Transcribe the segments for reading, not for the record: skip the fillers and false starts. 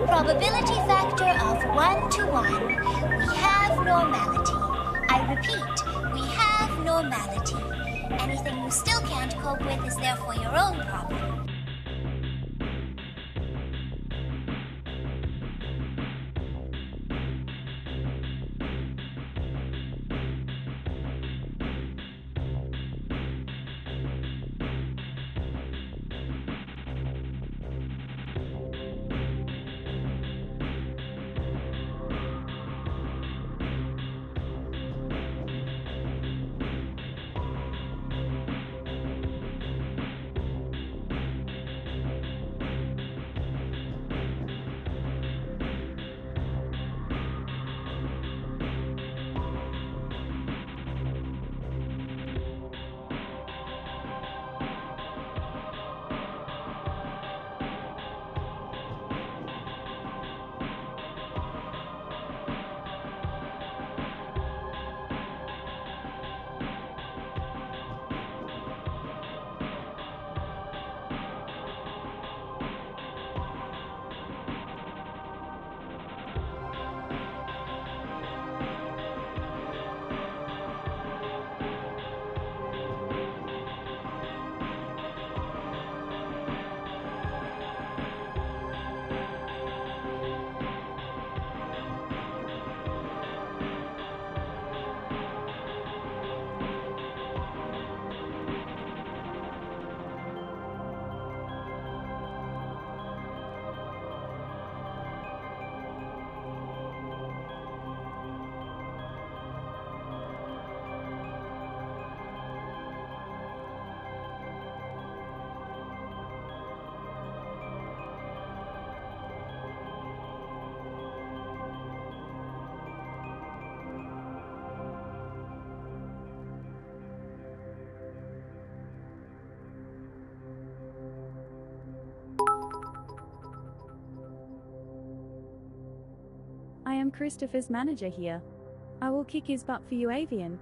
Probability factor of 1 to 1. We have normality. I repeat, we have normality. Anything you still can't cope with is therefore your own problem. I am Christopher's manager here. I will kick his butt for you, Avian.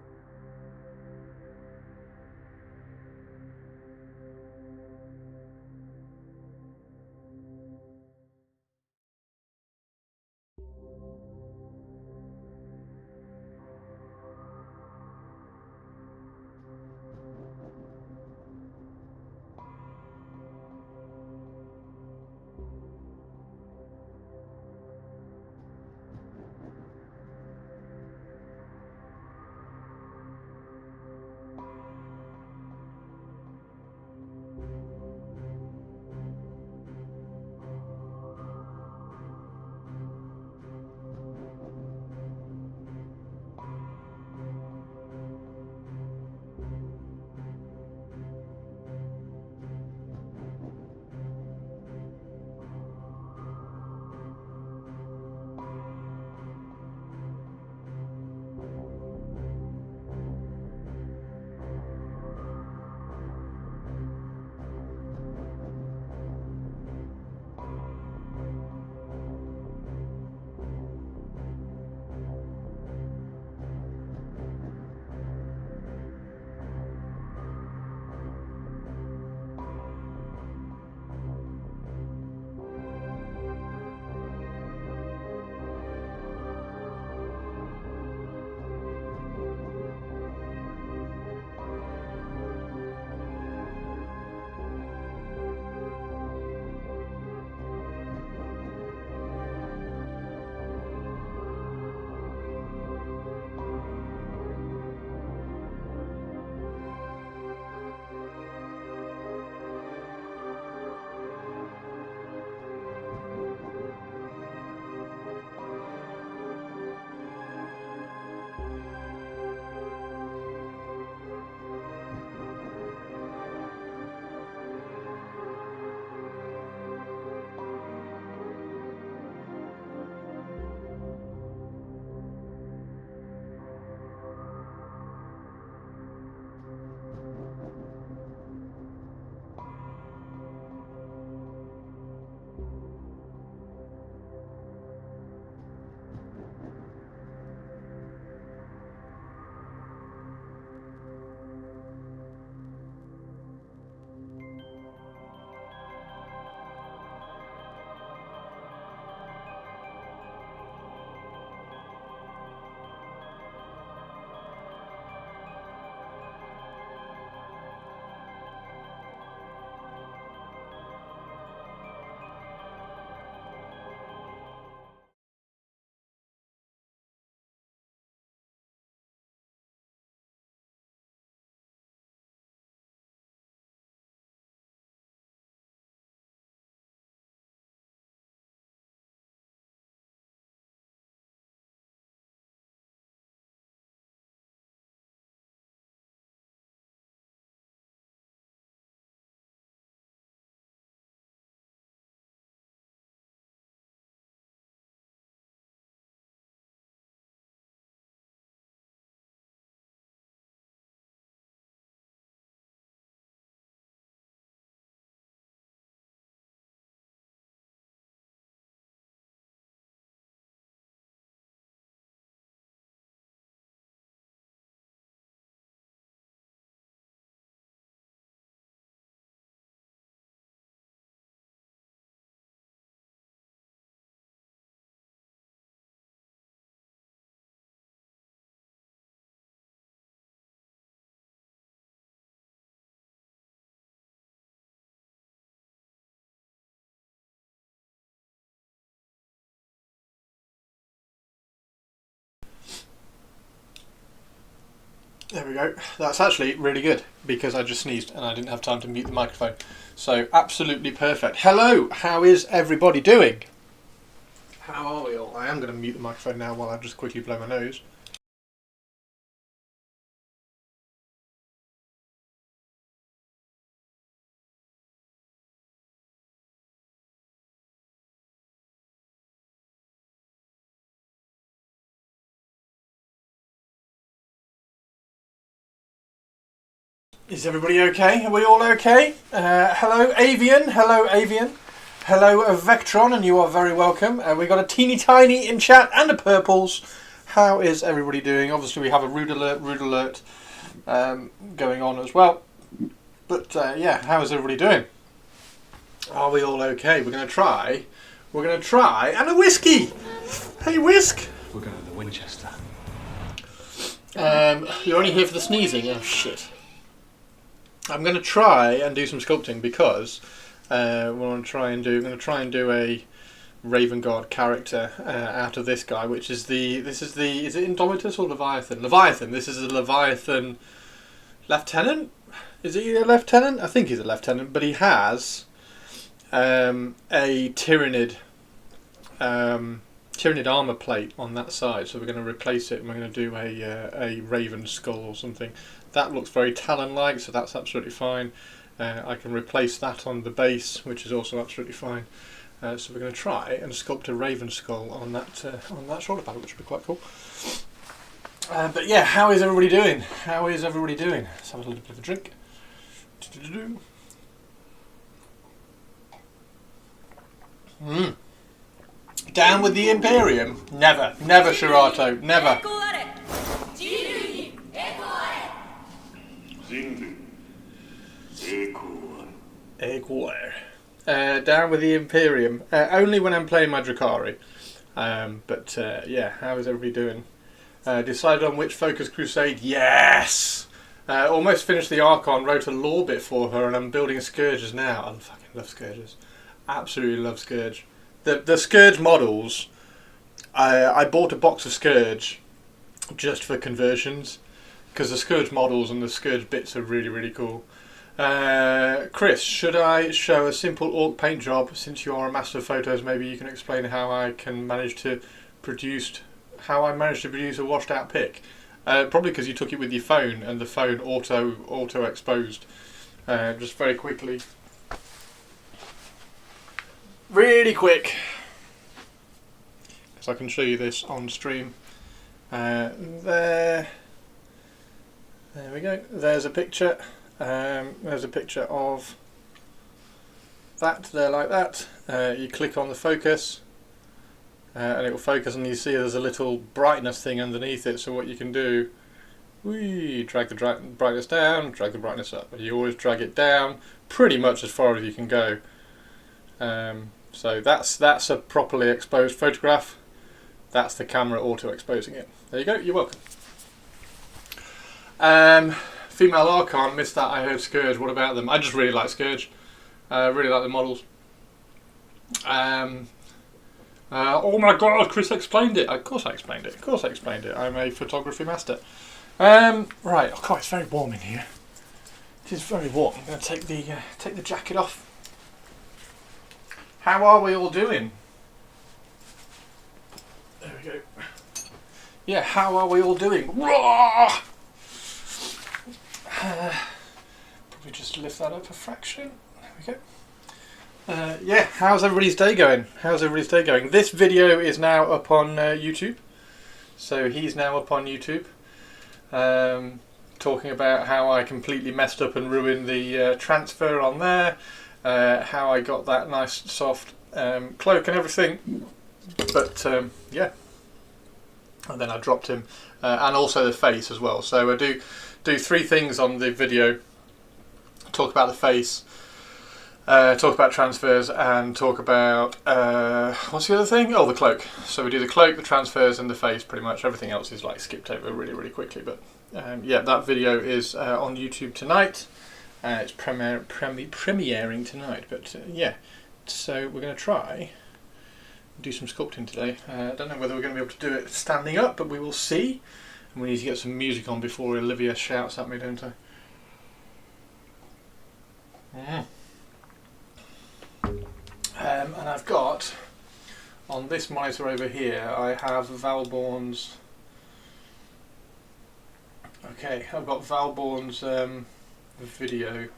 There we go. That's actually really good because I just sneezed and I didn't have time to mute the microphone. So absolutely perfect. Hello, how is everybody doing? How are we all? I am going to mute the microphone now while I just quickly blow my nose. Is everybody okay? Are we all okay? Hello Avian, hello Avian. Hello Vectron, and you are very welcome. We got a teeny tiny in chat and a purples. How is everybody doing? Obviously we have a rude alert going on as well. But yeah, how is everybody doing? Are we all okay? We're going to try, and a whiskey! Hey Whisk! We're going to the Winchester. You're only here for the sneezing? Oh shit. I'm going to try and do some sculpting because I'm going to try and do a Raven God character out of this guy, which is is it Indomitus or Leviathan? Leviathan. This is a Leviathan lieutenant. Is he a lieutenant? I think he's a lieutenant, but he has a Tyrannid armor plate on that side. So we're going to replace it, and we're going to do a Raven skull or something. That looks very Talon-like, so that's absolutely fine. I can replace that on the base, which is also absolutely fine. So we're going to try and sculpt a Raven skull on that shoulder pad, which would be quite cool. But yeah, how is everybody doing? How is everybody doing? Let's have a little bit of a drink. Down with the Imperium? Never, never, Shirato, never. Down with the Imperium. Only when I'm playing my Drakari. But yeah, how is everybody doing? Decided on which Focus Crusade? Yes! Almost finished the Archon, wrote a lore bit for her, and I'm building Scourges now. I fucking love Scourges. Absolutely love Scourge. The Scourge models, I bought a box of Scourge just for conversions, because the Scourge models and the Scourge bits are really, really cool. Chris, should I show a simple orc paint job? Since you are a master of photos, maybe you can explain how I managed to produce a washed out pic. Probably because you took it with your phone and the phone auto exposed. Just very quickly. Really quick, because I can show you this on stream. There we go. There's a picture. There's a picture of that there, like that. You click on the focus, and it will focus, and you see there's a little brightness thing underneath it. So what you can do, drag the brightness down, drag the brightness up. You always drag it down, pretty much as far as you can go. So that's a properly exposed photograph. That's the camera auto-exposing it. There you go, you're welcome. Female Archon, missed that, I heard Scourge. What about them? I just really like Scourge. Really like the models. Oh my god, Chris explained it. Of course I explained it. I'm a photography master. Right, oh god, it's very warm in here. It is very warm. I'm going to take the jacket off. How are we all doing? There we go. Yeah, how are we all doing? Probably just lift that up a fraction. There we go. Yeah, how's everybody's day going? This video is now up on YouTube. So he's now up on YouTube. Talking about how I completely messed up and ruined the transfer on there. How I got that nice soft cloak and everything, but yeah, and then I dropped him, and also the face as well. So I do three things on the video: talk about the face, talk about transfers, and talk about what's the other thing? Oh, the cloak. So we do the cloak, the transfers, and the face. Pretty much everything else is like skipped over really, really quickly. But yeah, that video is on YouTube tonight. It's premiering tonight, but yeah, so we're going to try do some sculpting today. I don't know whether we're going to be able to do it standing up, but we will see. And we need to get some music on before Olivia shouts at me, don't I? And I've got, on this monitor over here, I have Valborn's. Okay, I've got Valborn's video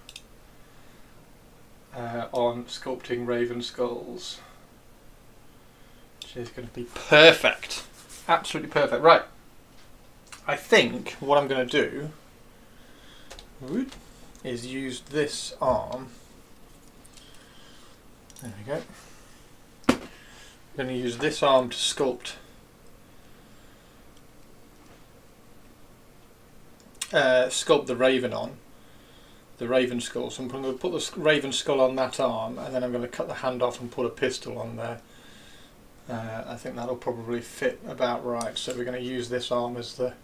on sculpting raven skulls, which is going to be perfect, absolutely perfect. Right, I think what I'm going to do is use this arm. There we go. I'm going to use this arm to sculpt the raven on, the raven skull. So I'm going to put the raven skull on that arm, and then I'm going to cut the hand off and put a pistol on there. I think that'll probably fit about right. So we're going to use this arm as the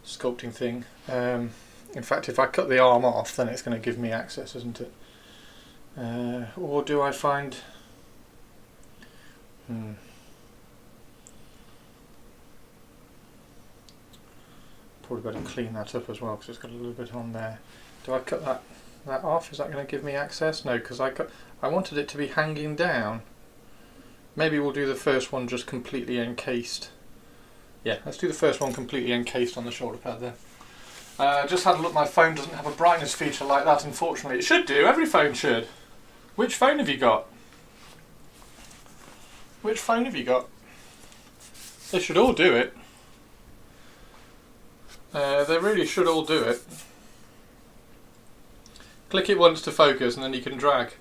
sculpting thing. In fact, if I cut the arm off, then it's going to give me access, isn't it? Or do I find... Probably better clean that up as well, because it's got a little bit on there. Do I cut that off? Is that going to give me access? No, because I wanted it to be hanging down. Maybe we'll do the first one just completely encased. Yeah, let's do the first one completely encased on the shoulder pad there. Just had a look, my phone doesn't have a brightness feature like that, unfortunately. It should do, every phone should. Which phone have you got? Which phone have you got? They should all do it. They really should all do it. Click it once to focus and then you can drag.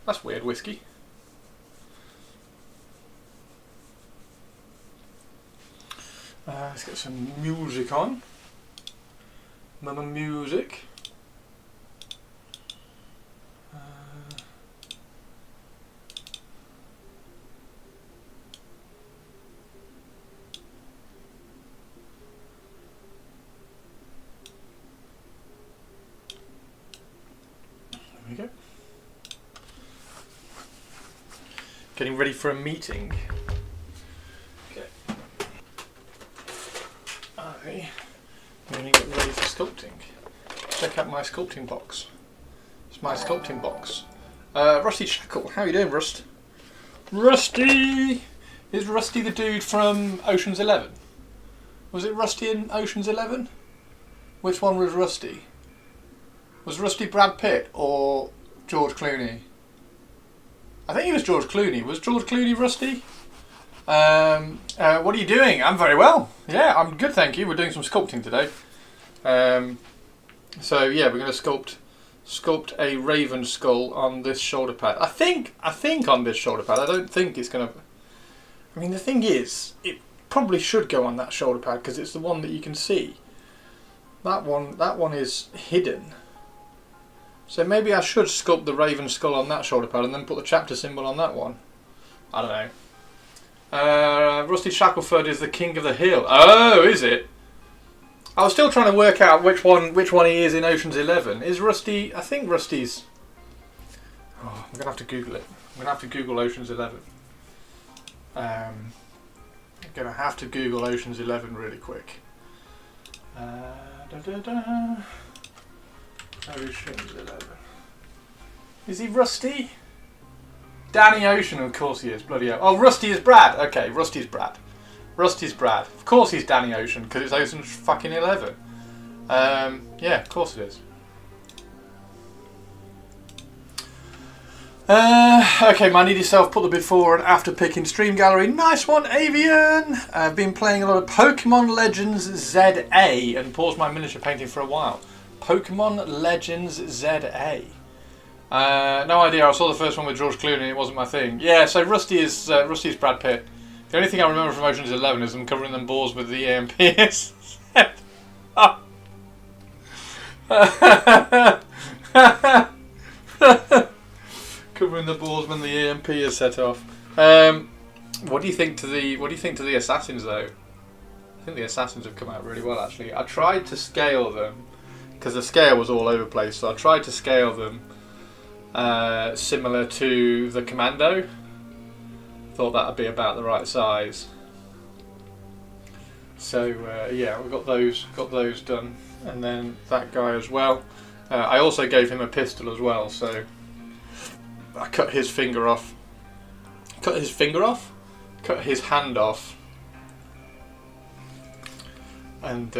That's weird, whiskey. Let's get some music on. Mama music. There we go. Getting ready for a meeting. Okay. I'm going to get ready for sculpting. Check out my sculpting box. It's my sculpting box. Rusty Shackle, how you doing, Rust? Rusty! Is Rusty the dude from Ocean's 11? Was it Rusty in Ocean's 11? Which one was Rusty? Was Rusty Brad Pitt or George Clooney? I think he was George Clooney. Was George Clooney Rusty? What are you doing? I'm very well. Yeah, I'm good, thank you. We're doing some sculpting today. So yeah, we're going to sculpt a raven skull on this shoulder pad. I think on this shoulder pad. I don't think it's going to... I mean, the thing is, it probably should go on that shoulder pad because it's the one that you can see. That one is hidden. So maybe I should sculpt the raven skull on that shoulder pad and then put the chapter symbol on that one. I don't know. Rusty Shackleford is the king of the hill. Oh, is it? I was still trying to work out which one he is in Ocean's 11. Is Rusty... I think Rusty's... Oh, I'm going to have to Google it. I'm going to have to Google Ocean's 11. I'm going to have to Google Ocean's 11 really quick. Ocean's 11. Is he Rusty? Danny Ocean, of course he is. Bloody hell. Oh, Rusty is Brad. Okay, Rusty's Brad. Rusty's Brad. Of course he's Danny Ocean, because it's Ocean's fucking 11. Yeah, of course it is. Okay, my needy self put the before and after pic in stream gallery. Nice one, Avian! I've been playing a lot of Pokemon Legends ZA and paused my miniature painting for a while. Pokemon Legends ZA. No idea, I saw the first one with George Clooney, it wasn't my thing. Yeah, so Rusty's Brad Pitt. The only thing I remember from Ocean's 11 is them covering them balls with the EMPs. Covering the balls when the EMP is set off. What do you think to the assassins though? I think the assassins have come out really well actually. I tried to scale them because the scale was all over the place, so I tried to scale them similar to the Commando. Thought that would be about the right size. So yeah, we've got those done, and then that guy as well. I also gave him a pistol as well, so I cut his finger off. Cut his hand off, and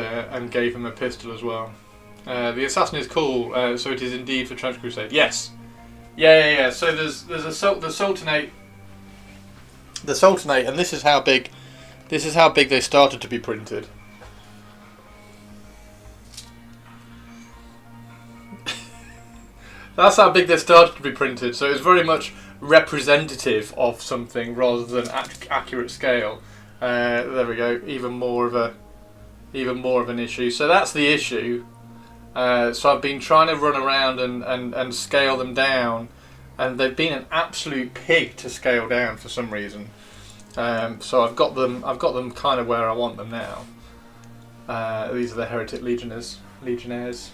gave him a pistol as well. The assassin is cool, so it is indeed for Trench Crusade. Yes, yeah. So there's the Sultanate, and this is how big they started to be printed. That's how big they started to be printed. So it's very much representative of something rather than accurate scale. There we go. Even more of an issue. So that's the issue. So I've been trying to run around and scale them down, and they've been an absolute pig to scale down for some reason. So I've got them kind of where I want them now. These are the Heretic Legionnaires,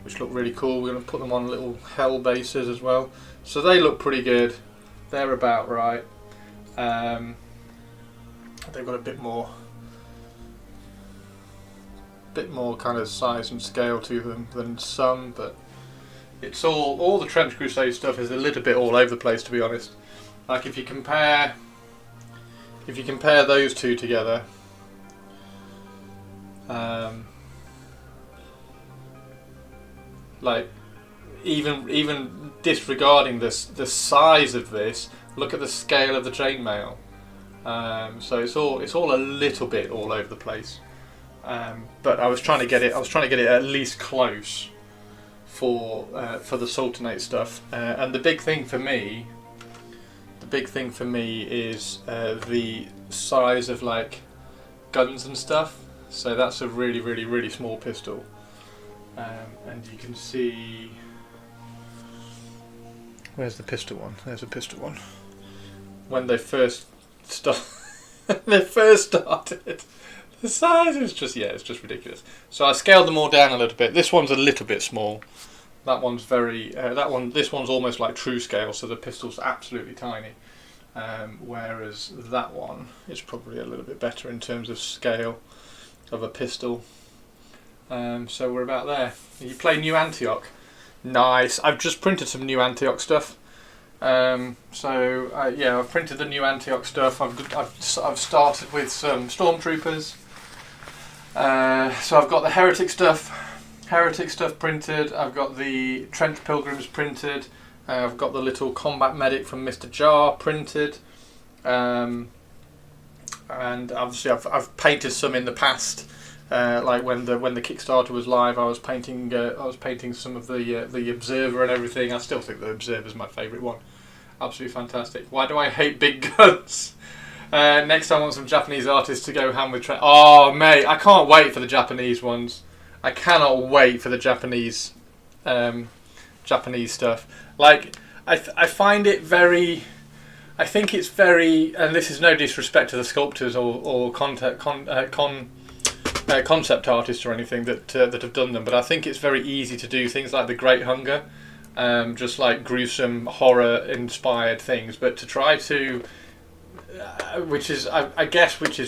which look really cool. We're going to put them on little hell bases as well. So they look pretty good. They're about right. They've got a bit more kind of size and scale to them than some, but it's all the Trench Crusade stuff is a little bit all over the place, to be honest. Like if you compare those two together, like even disregarding the size of this, look at the scale of the chainmail. So it's all a little bit all over the place. But I was trying to get it at least close for the Sultanate stuff. And the big thing for me is the size of like guns and stuff. So that's a really small pistol. And you can see, where's the pistol one? There's a pistol one. When they first started, the size is just, it's just ridiculous. So I scaled them all down a little bit. This one's a little bit small. That one's this one's almost like true scale, so the pistol's absolutely tiny. Whereas that one is probably a little bit better in terms of scale of a pistol. So we're about there. You play New Antioch? Nice. I've just printed some New Antioch stuff. I've printed the New Antioch stuff. I've started with some Stormtroopers. So I've got the Heretic stuff printed. I've got the Trench Pilgrims printed. I've got the little combat medic from Mr. Jar printed. And obviously I've painted some in the past. Like when the Kickstarter was live, I was painting some of the Observer and everything. I still think the Observer is my favourite one. Absolutely fantastic. Why do I hate big guns? Next I want some Japanese artists to go ham with oh mate, I can't wait for the Japanese ones. I cannot wait for the Japanese stuff. Like I find it very, I think it's very, and this is no disrespect to the sculptors or concept artists or anything that have done them, but I think it's very easy to do things like the Great Hunger, just like gruesome horror inspired things, but to try to which is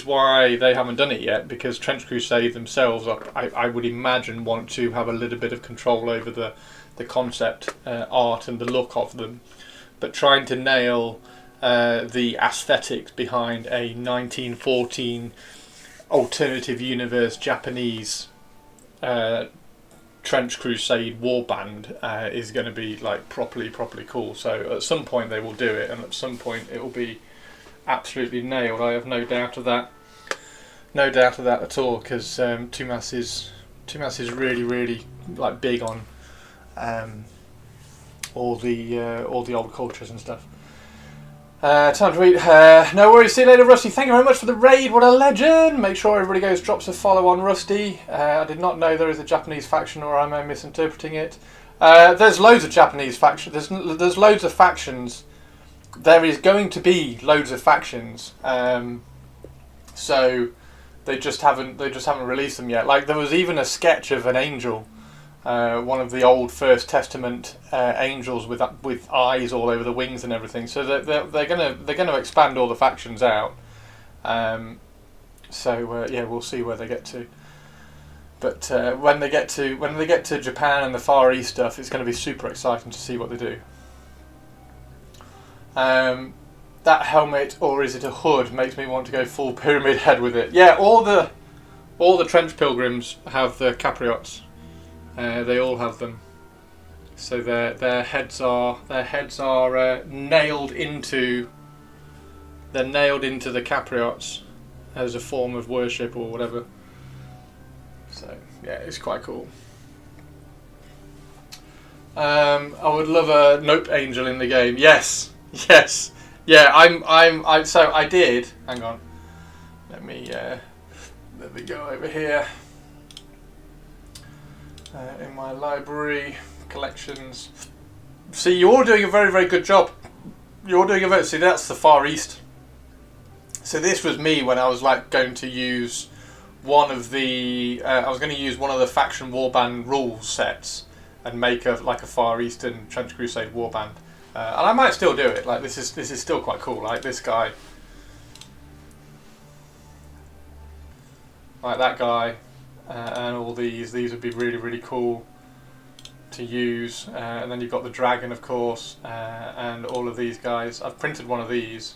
why they haven't done it yet, because Trench Crusade themselves I would imagine want to have a little bit of control over the concept art and the look of them, but trying to nail the aesthetics behind a 1914 alternative universe Japanese Trench Crusade warband is going to be like properly cool. So at some point they will do it, and at some point it will be absolutely nailed. I have no doubt of that at all, because Tumas is really like big on all the old cultures and stuff. Time to eat. No worries. See you later, Rusty. Thank you very much for the raid. What a legend. Make sure everybody drops a follow on Rusty. I did not know there is a Japanese faction, or am I misinterpreting it? There's loads of Japanese factions. There's loads of factions. There is going to be loads of factions. So they just haven't released them yet. Like there was even a sketch of an angel. One of the old First Testament angels with eyes all over the wings and everything. So they're gonna expand all the factions out. So yeah, we'll see where they get to. But when they get to Japan and the Far East stuff, it's going to be super exciting to see what they do. That helmet, or is it a hood, makes me want to go full pyramid head with it. Yeah, all the trench pilgrims have the capriots. They all have them. So their heads are nailed into the capriots as a form of worship or whatever. So yeah, it's quite cool. I would love a Nope Angel in the game. Yes. Yeah, so I did. Hang on. Let me go over here. In my library collections. See, you're doing a very, very good job. See, that's the Far East. So this was me when I was like going to use one of the faction warband rules sets and make a Far Eastern Trench Crusade warband. And I might still do it. Like this is still quite cool. Like this guy, like that guy, and all these. These would be really, really cool to use. And then you've got the dragon, of course, and all of these guys. I've printed one of these.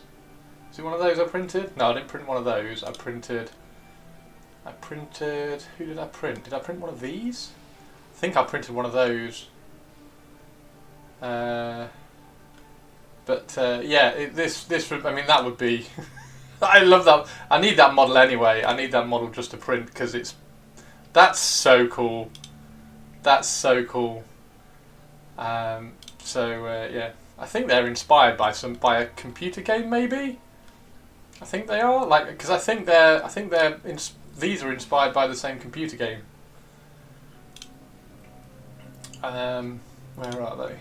Is it one of those I printed? No, I didn't print one of those. I printed. Who did I print? Did I print one of these? I think I printed one of those. Yeah, that would be. I love that. I need that model anyway. I need that model just to print because that's so cool. That's so cool. Yeah, I think they're inspired by a computer game, maybe. I think they are because these are inspired by the same computer game. Where are they?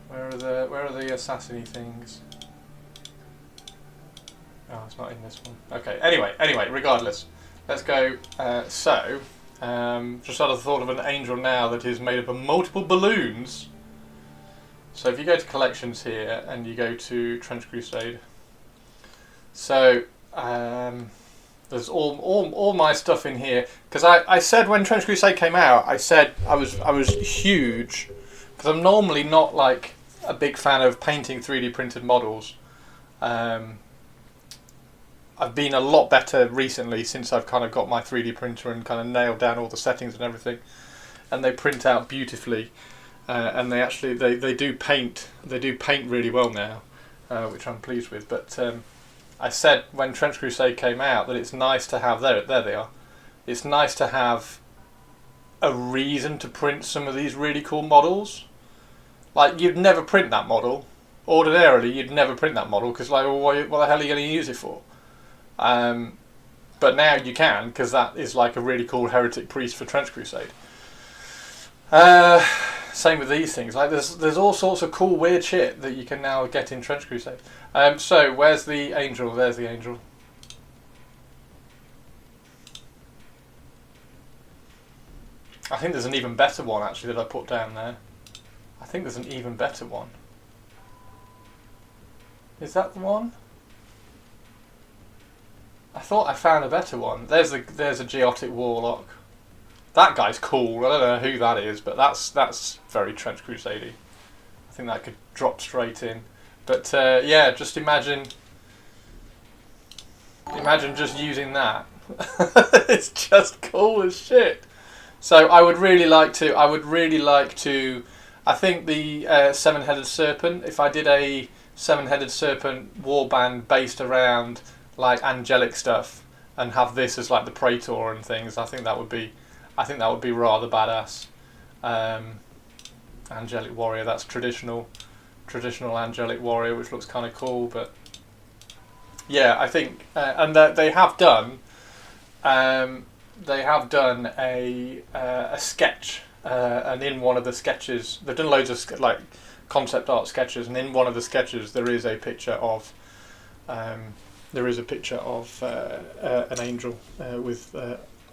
Where are the assassin-y things? Oh, it's not in this one. Okay. Anyway, regardless, let's go. Just had a thought of an angel now that is made up of multiple balloons. So if you go to collections here and you go to Trench Crusade, so there's all my stuff in here because I said when Trench Crusade came out, I said I was huge because I'm normally not like a big fan of painting 3D printed models. I've been a lot better recently since I've kind of got my 3D printer and kind of nailed down all the settings and everything, and they print out beautifully, and they do paint really well now, which I'm pleased with. But I said when Trench Crusade came out that it's nice to have there they are. It's nice to have a reason to print some of these really cool models. Like, you'd never print that model. Ordinarily, you'd never print that model because, like, well, what the hell are you going to use it for? But now you can because that is like a really cool heretic priest for Trench Crusade. Same with these things. Like, there's all sorts of cool, weird shit that you can now get in Trench Crusade. So, where's the angel? There's the angel. I think there's an even better one, actually, that I put down there. I think there's an even better one. Is that the one? I thought I found a better one. There's a Geotic Warlock. That guy's cool. I don't know who that is, but that's very Trench Crusade-y. I think that could drop straight in. But yeah, just imagine just using that. It's just cool as shit. So I would really like to. I think the seven-headed serpent. If I did a seven-headed serpent warband based around like angelic stuff, and have this as like the praetor and things, I think that would be rather badass. Angelic warrior. That's traditional angelic warrior, which looks kind of cool. But yeah, I think and they have done. They have done a sketch, and in one of the sketches, they've done loads of like concept art sketches, and in one of the sketches there is a picture of an angel with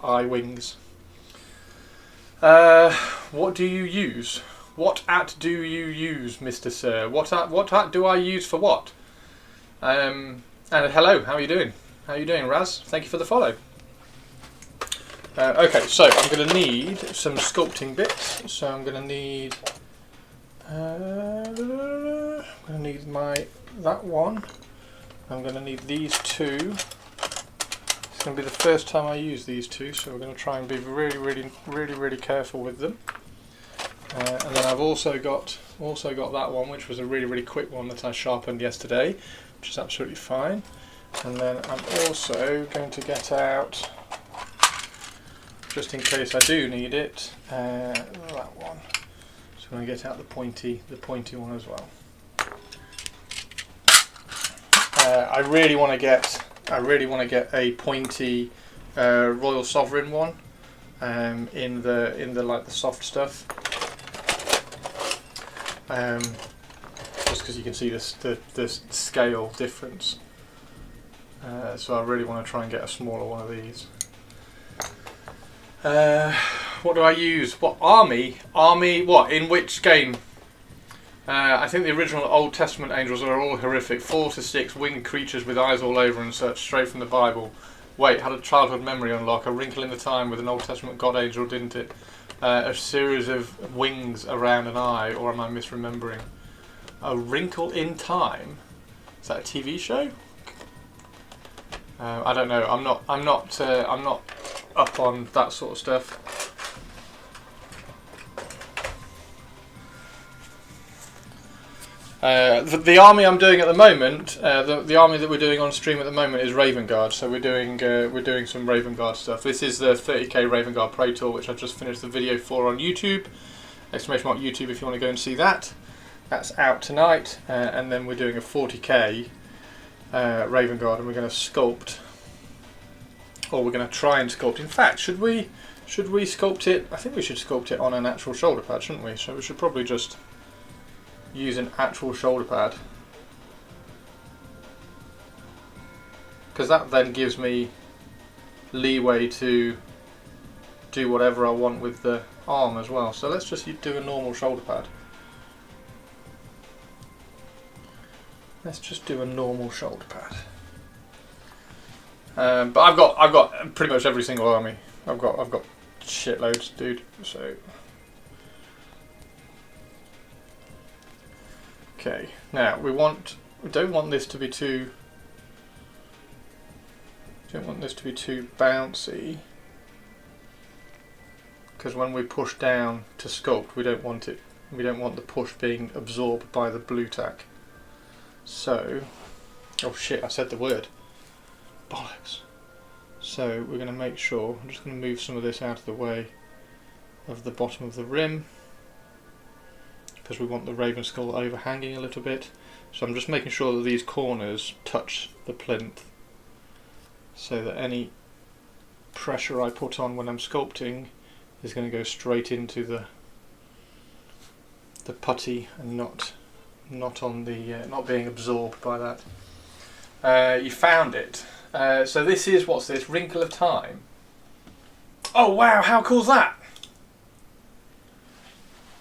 eye wings. What do you use? What at do you use, Mr. Sir? What at do I use for what? And hello, how are you doing? How are you doing, Raz? Thank you for the follow. Okay, so I'm going to need some sculpting bits. So I'm going to need that one. I'm going to need these two. It's going to be the first time I use these two, so we're going to try and be really careful with them. And then I've also got that one, which was a really quick one that I sharpened yesterday, which is absolutely fine. And then I'm also going to get out, just in case I do need it, that one. So I'm going to get out the pointy one as well. I really want to get a pointy Royal Sovereign one in the like the soft stuff. Just because you can see the scale difference. So I really want to try and get a smaller one of these. What do I use? What army? What? In which game? I think the original Old Testament angels are all horrific. 4 to 6 winged creatures with eyes all over and such, straight from the Bible. Wait, had a childhood memory unlock. A wrinkle in the time with an Old Testament God angel, didn't it? A series of wings around an eye, or am I misremembering? A Wrinkle in Time? Is that a TV show? I don't know. I'm not up on that sort of stuff. The army I'm doing at the moment, the army that we're doing on stream at the moment is Raven Guard. So we're doing some Raven Guard stuff. This is the 30k Raven Guard Pro Tour, which I just finished the video for on YouTube. Exclamation mark YouTube if you want to go and see that. That's out tonight, and then we're doing a 40k Raven Guard, and we're going to sculpt, or we're going to try and sculpt. In fact, should we sculpt it? I think we should sculpt it on an actual shoulder pad, shouldn't we? So we should probably just use an actual shoulder pad, because that then gives me leeway to do whatever I want with the arm as well. So let's just do a normal shoulder pad. Let's just do a normal shoulder pad. But I've got pretty much every single army. I've got shitloads, dude. So. Okay, now we don't want this to be too bouncy, because when we push down to sculpt, we don't want the push being absorbed by the blue tack. So, oh shit, I said the word. Bollocks. So we're going to make sure, I'm just going to move some of this out of the way of the bottom of the rim, because we want the Raven skull overhanging a little bit. So I'm just making sure that these corners touch the plinth, so that any pressure I put on when I'm sculpting is going to go straight into the putty and not on the not being absorbed by that. You found it. So this is, what's this? Wrinkle of Time. Oh wow! How cool's that?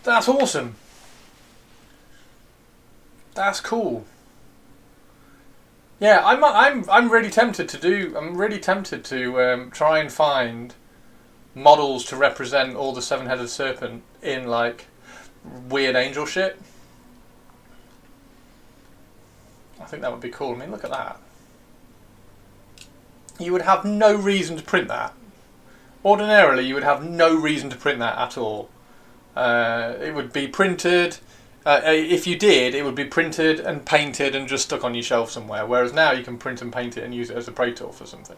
That's awesome. That's cool. Yeah, I'm really tempted to do. I'm really tempted to try and find models to represent all the seven-headed serpent in like weird angel shit. I think that would be cool. I mean, look at that. You would have no reason to print that. Ordinarily, you would have no reason to print that at all. It would be printed. If you did, it would be printed and painted and just stuck on your shelf somewhere. Whereas now you can print and paint it and use it as a Pro Tool for something.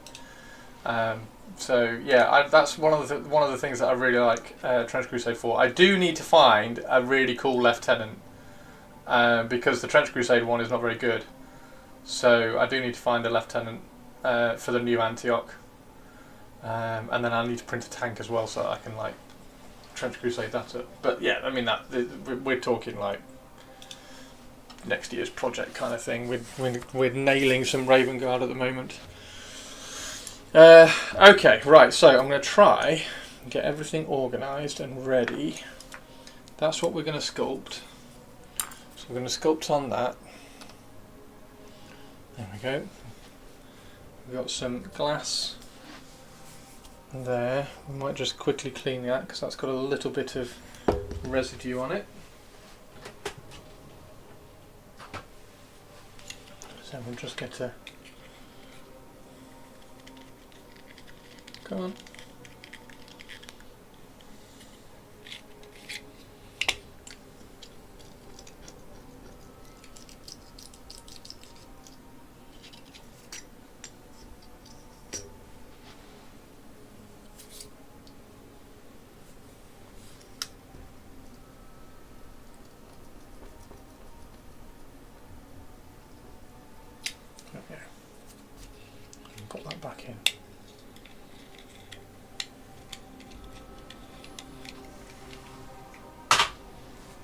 So yeah, that's one of the things that I really like Trench Crusade for. I do need to find a really cool lieutenant, because the Trench Crusade one is not very good. So I do need to find a lieutenant for the new Antioch, and then I need to print a tank as well, so that I can like Trench Crusade that up. But yeah, I mean that we're talking like next year's project kind of thing. We're nailing some Raven Guard at the moment. Okay, right. So I'm going to try and get everything organised and ready. That's what we're going to sculpt. So we're going to sculpt on that. There we go. We've got some glass there. We might just quickly clean that because that's got a little bit of residue on it. So we'll just get a... Come on. Okay. Put that back in.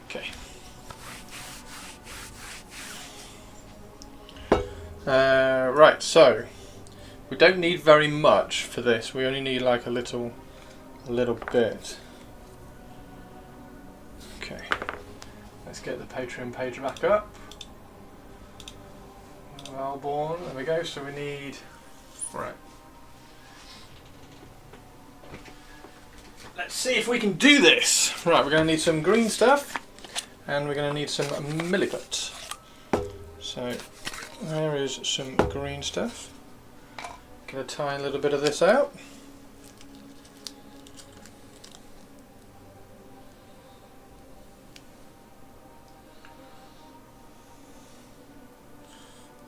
Okay. Right, so we don't need very much for this. We only need like a little bit. Okay. Let's get the Patreon page back up. Wellborn. There we go. So we need. Right. Let's see if we can do this. Right, we're going to need some green stuff. And we're going to need some milliput. So there is some green stuff. Going to tie a little bit of this out.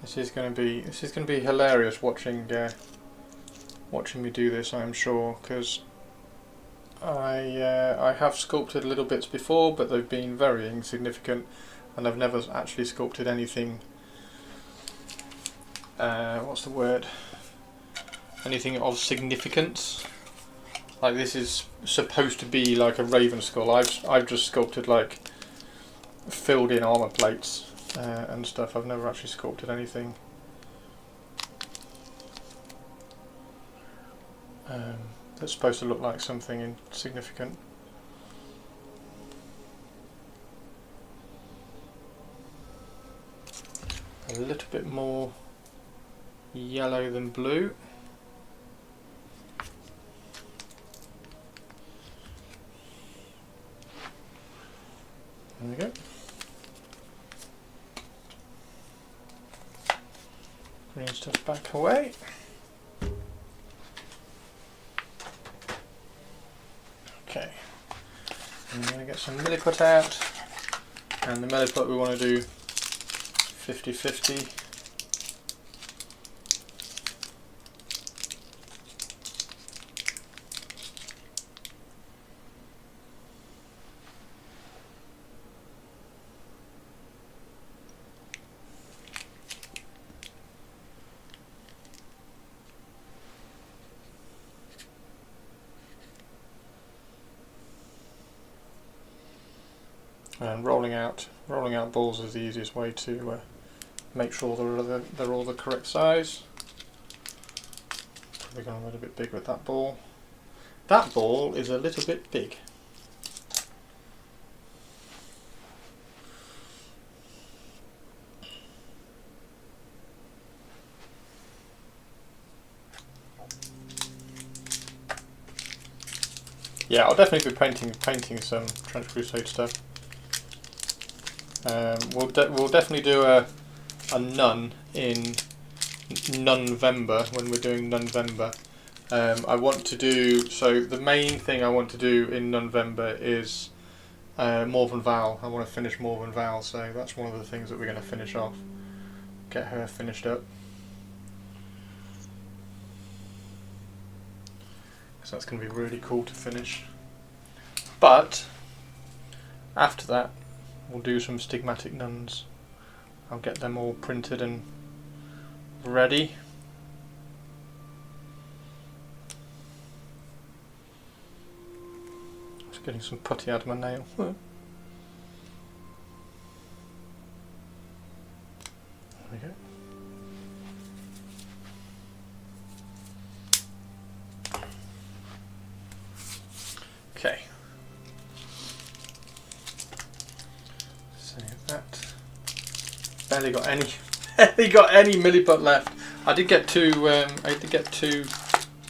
This is going to be hilarious watching me do this, I am sure, because I have sculpted little bits before, but they've been very insignificant, and I've never actually sculpted anything. What's the word? Anything of significance. Like this is supposed to be like a raven skull. I've just sculpted like filled in armor plates and stuff. I've never actually sculpted anything that's supposed to look like something insignificant. A little bit more yellow than blue. There we go. Green stuff back away. Okay. I'm going to get some milliput out, and the milliput we want to do 50-50. And rolling out balls is the easiest way to make sure they're all the correct size. Probably going a little bit big with that ball. That ball is a little bit big. Yeah, I'll definitely be painting some Trench Crusade stuff. We'll definitely do a nun in November when we're doing November. I want to do, so the main thing I want to do in November is Morven Val. I want to finish Morven Val, so that's one of the things that we're going to finish off. Get her finished up. So that's going to be really cool to finish. But after that, we'll do some stigmatic nuns. I'll get them all printed and ready. Just getting some putty out of my nail. There we go. Okay. Save that. Barely got any barely got any milliput left. I did get two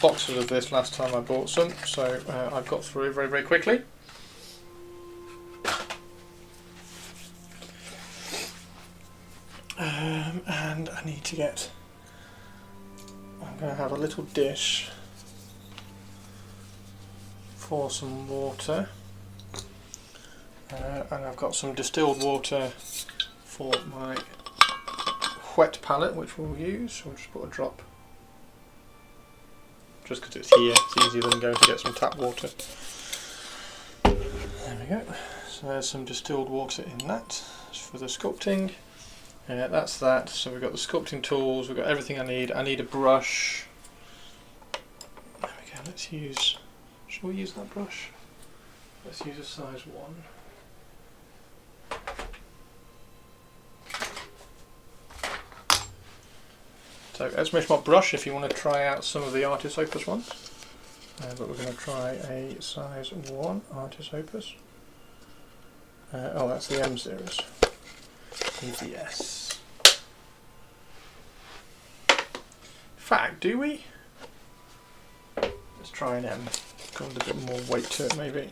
boxes of this last time I bought some, so I got through it very, very quickly. And I need to get. I'm going to have a little dish for some water, and I've got some distilled water for my wet palette, which we'll use. So we'll just put a drop, just because it's here, it's easier than going to get some tap water. There we go. So there's some distilled water in that. That's for the sculpting. Yeah, that's that. So we've got the sculpting tools, we've got everything I need. I need a brush. There we go, let's use, shall we use that brush? Let's use a size 1. So as Mishmot brush if you want to try out some of the Artis Opus ones. But we're going to try a size 1 Artis Opus. Oh, that's the M series. EVS. In fact, do we? Let's try an M. Got a bit more weight to it, maybe.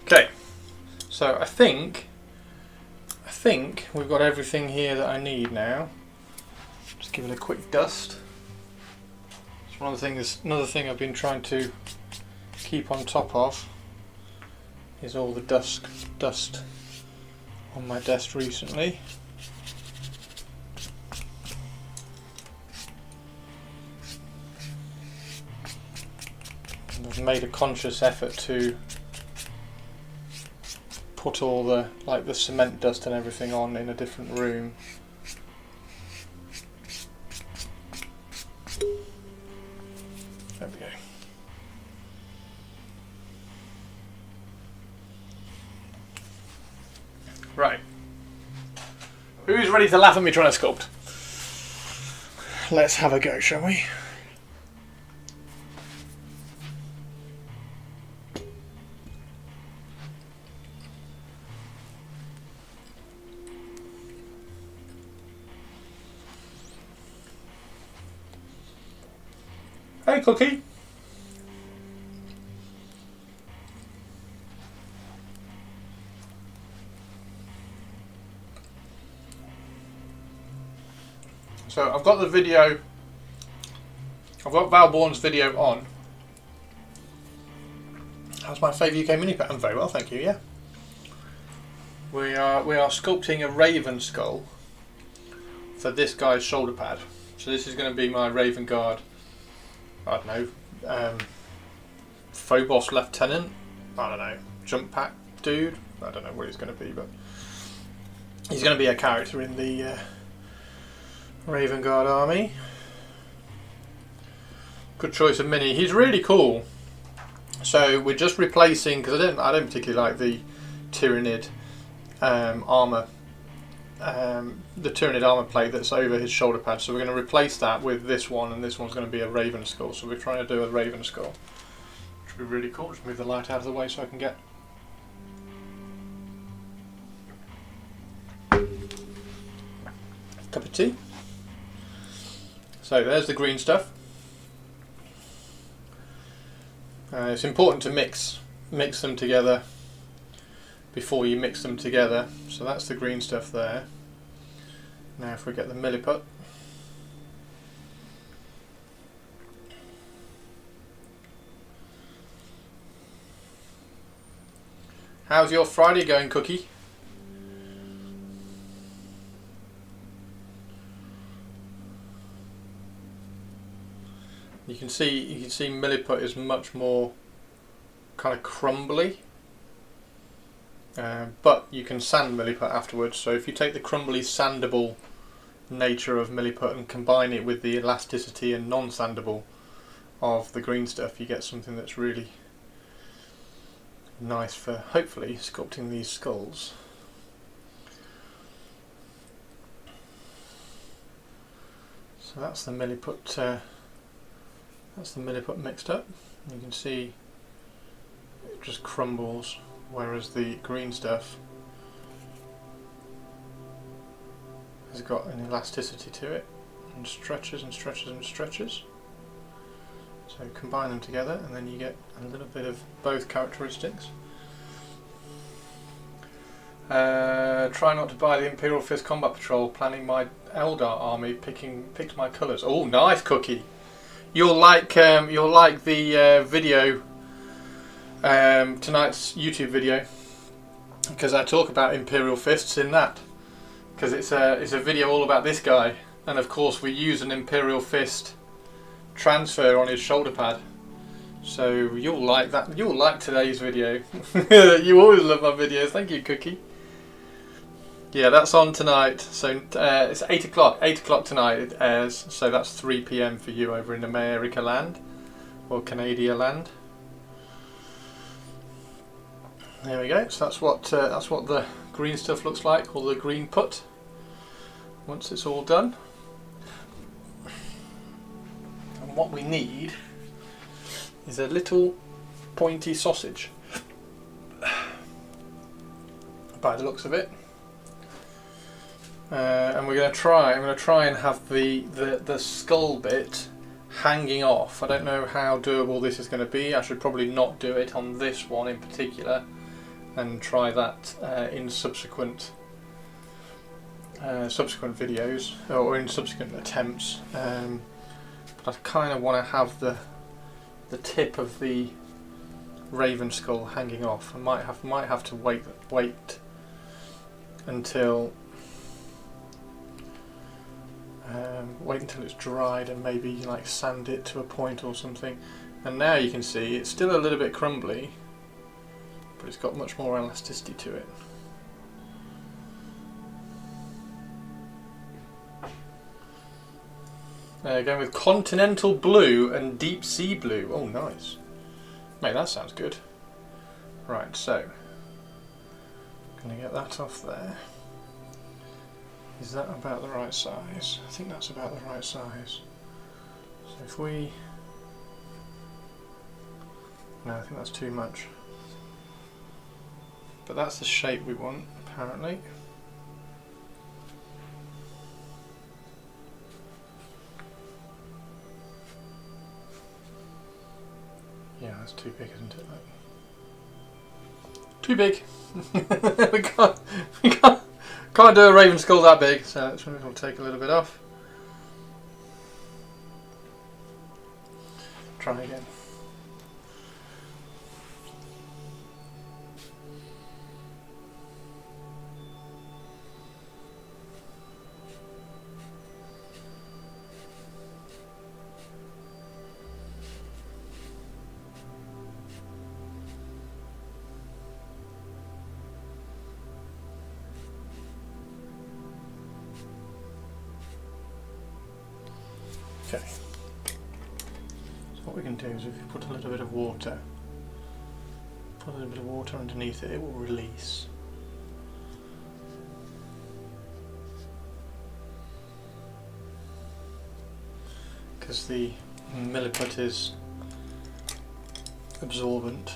Okay, so I think we've got everything here that I need now. Just give it a quick dust. It's one of the things. Another thing I've been trying to keep on top of is all the dust on my desk recently. And I've made a conscious effort to put all the the cement dust and everything on in a different room. There we go. Right. Who's ready to laugh at me trying to sculpt? Let's have a go, shall we? Hey, Cookie. So I've got the video. I've got Valborn's video on. How's my favourite UK mini pet? I'm very well, thank you. Yeah. We are sculpting a raven skull for this guy's shoulder pad. So this is going to be my Raven Guard. I don't know, Phobos Lieutenant, I don't know, Jump Pack Dude, I don't know what he's going to be, but he's going to be a character in the Raven Guard army. Good choice of mini. He's really cool. So we're just replacing, because I don't particularly like the Tyranid armour. The Tyranid armour plate that's over his shoulder pad, so we're going to replace that with this one, and this one's going to be a Raven skull. So we're trying to do a Raven skull, which would be really cool. Just move the light out of the way so I can get a cup of tea. So there's the green stuff. It's important to mix them together before you mix them together. So that's the green stuff there. Now if we get the milliput. How's your Friday going, Cookie? You can see milliput is much more kind of crumbly. But you can sand milliput afterwards, so if you take the crumbly sandable nature of milliput and combine it with the elasticity and non-sandable of the green stuff, you get something that's really nice for hopefully sculpting these skulls. So that's the milliput. That's the milliput mixed up. You can see it just crumbles, whereas the green stuff has got an elasticity to it and stretches and stretches and stretches. So combine them together and then you get a little bit of both characteristics. Try not to buy the Imperial Fist Combat Patrol, planning my Eldar army, picked my colours. Oh, nice, Cookie! You'll like the video, tonight's YouTube video, because I talk about Imperial Fists in that. Because it's a video all about this guy, and of course we use an Imperial Fist transfer on his shoulder pad. So you'll like that. You'll like today's video. You always love my videos. Thank you, Cookie. Yeah, that's on tonight. So it's 8 o'clock. 8 o'clock tonight it airs. So that's 3 PM for you over in America land or Canada land. There we go. So that's what the green stuff looks like, or the green put. Once it's all done, and what we need is a little pointy sausage. By the looks of it. And I'm going to try and have the skull bit hanging off. I don't know how doable this is going to be. I should probably not do it on this one in particular, and try that in subsequent videos or in subsequent attempts. But I kind of want to have the tip of the raven skull hanging off. I might have to wait until it's dried and maybe like sand it to a point or something. And now you can see it's still a little bit crumbly, but it's got much more elasticity to it. Going with continental blue and deep sea blue. Oh, nice. Mate, that sounds good. Right, so gonna get that off there. Is that about the right size? I think that's about the right size. So if we... No, I think that's too much. But that's the shape we want, apparently. Yeah, that's too big, isn't it? Too big. we can't do a raven skull that big, so we'll take a little bit off. Try again. Okay, so what we can do is if you put a little bit of water, underneath it, it will release. Because the milliput is absorbent.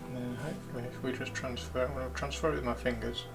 And then hopefully if we just transfer it, I'm going to transfer it with my fingers.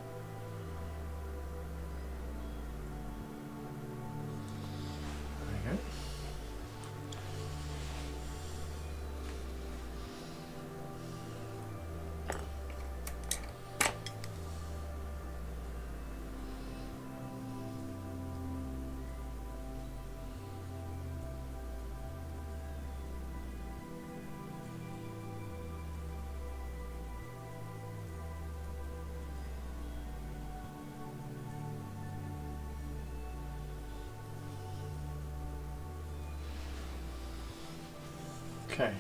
Okay.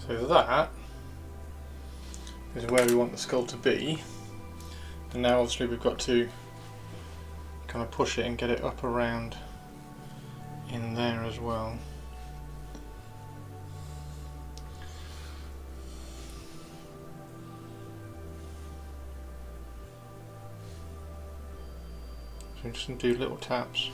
So that is where we want the skull to be. And now obviously we've got to kind of push it and get it up around in there as well. So I'm just going to do little taps.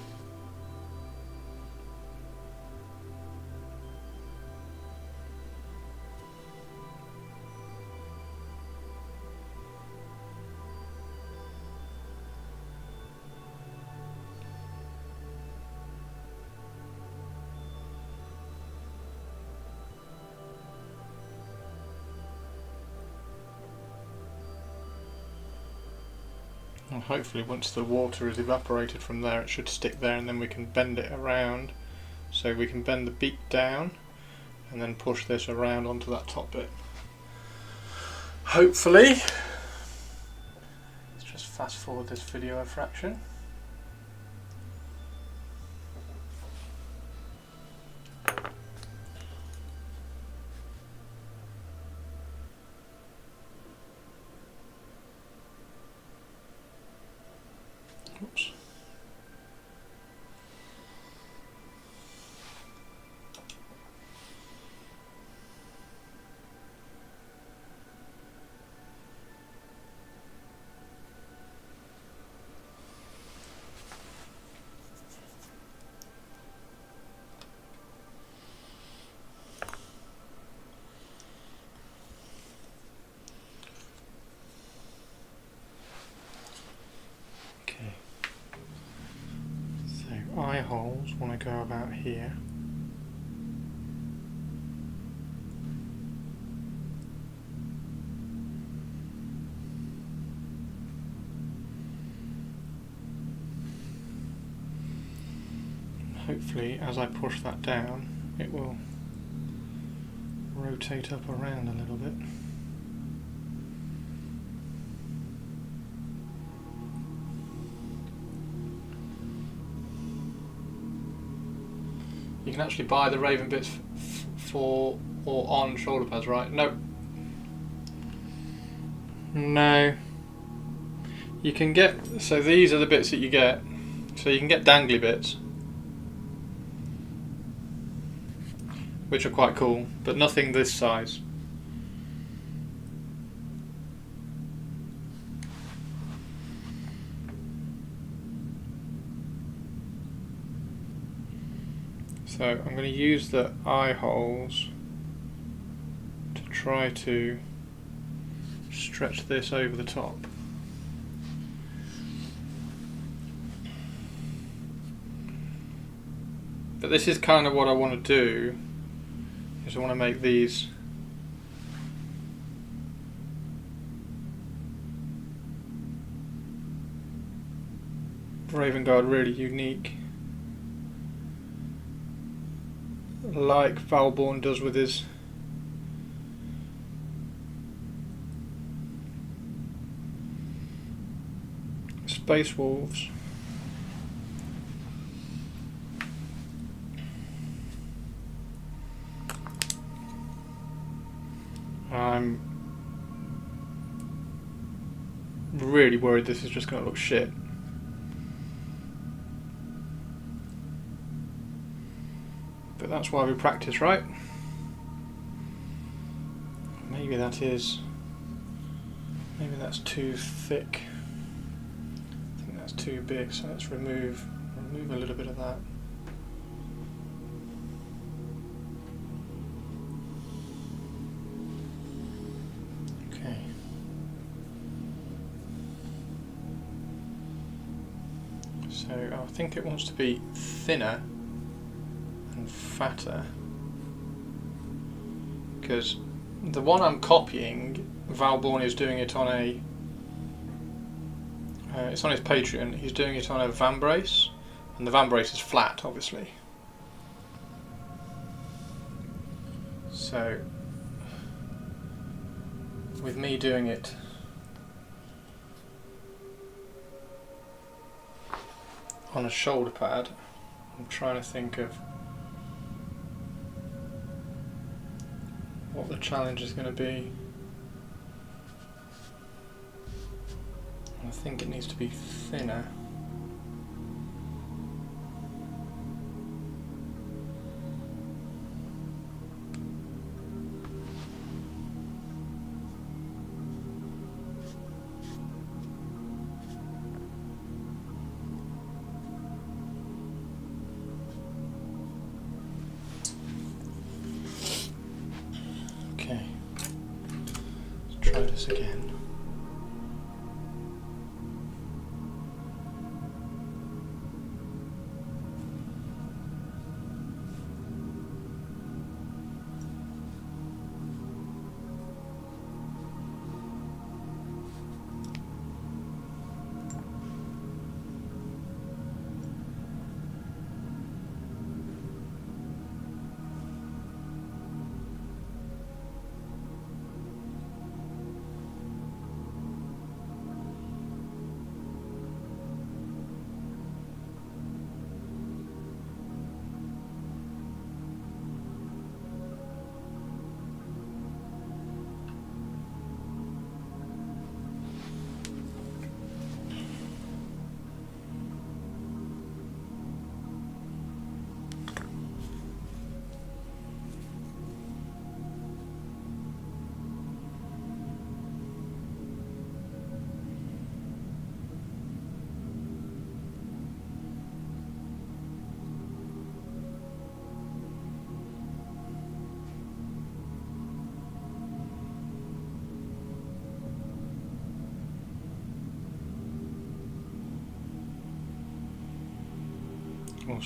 And hopefully once the water is evaporated from there it should stick there, and then we can bend it around. So we can bend the beak down and then push this around onto that top bit. Hopefully. Let's just fast forward this video a fraction. Oops. Eye holes want to go about here. Hopefully as I push that down it will rotate up around a little bit. You can actually buy the Raven bits for or on shoulder pads, right? No. No. You can get, so these are the bits that you get. So you can get dangly bits, which are quite cool, but nothing this size. So I'm going to use the eye holes to try to stretch this over the top. But this is kind of what I want to do, is I want to make these Raven Guard really unique, like Valborn does with his Space Wolves. I'm really worried this is just going to look shit. But that's why we practice, right? Maybe that is... maybe that's too thick. I think that's too big, so let's remove a little bit of that. Okay. So I think it wants to be thinner and fatter, because the one I'm copying, Valborn is doing it on a it's on his Patreon. He's doing it on a vambrace, and the vambrace is flat, obviously. So with me doing it on a shoulder pad, I'm trying to think of what the challenge is going to be. I think it needs to be thinner. Okay, let's try this again.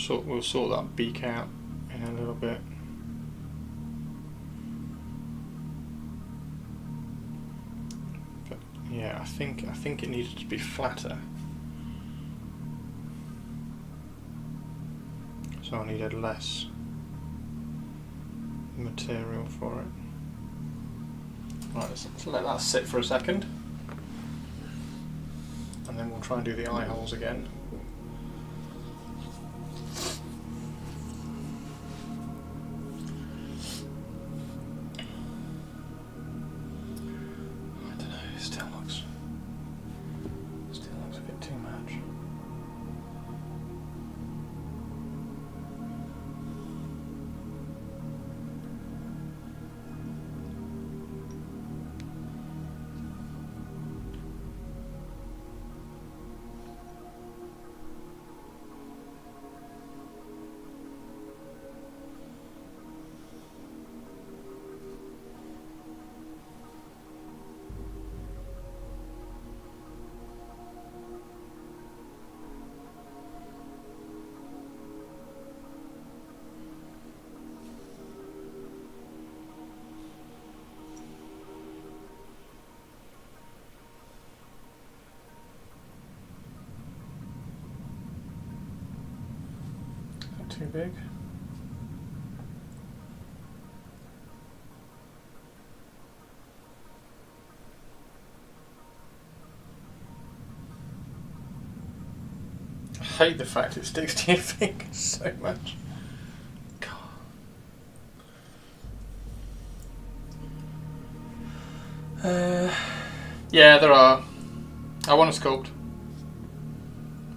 We'll sort that beak out in a little bit. But yeah, I think it needed to be flatter. So I needed less material for it. Right, let's let that sit for a second. And then we'll try and do the eye holes again. Too big. I hate the fact it sticks to your fingers so much. Yeah, there are. I want to sculpt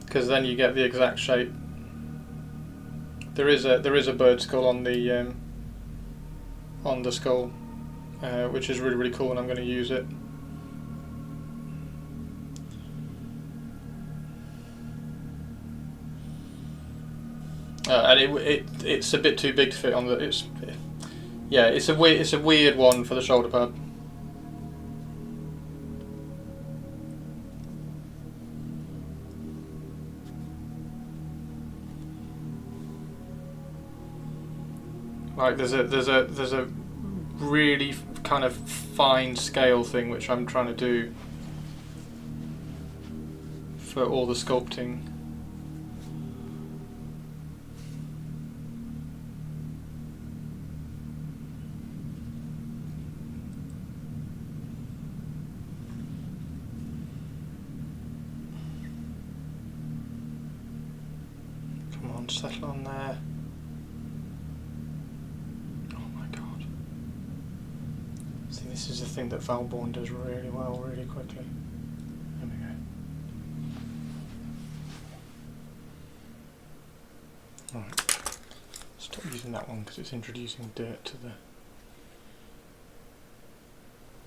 because then you get the exact shape. There is a bird skull on the skull, which is really cool, and I'm going to use it. And it's a bit too big to fit on the. It's a weird one for the shoulder pad. Like there's a really kind of fine scale thing which I'm trying to do for all the sculpting. Come on, settle on there. This is the thing that Valborn does really well, really quickly. There we go. Stop using that one because it's introducing dirt to the...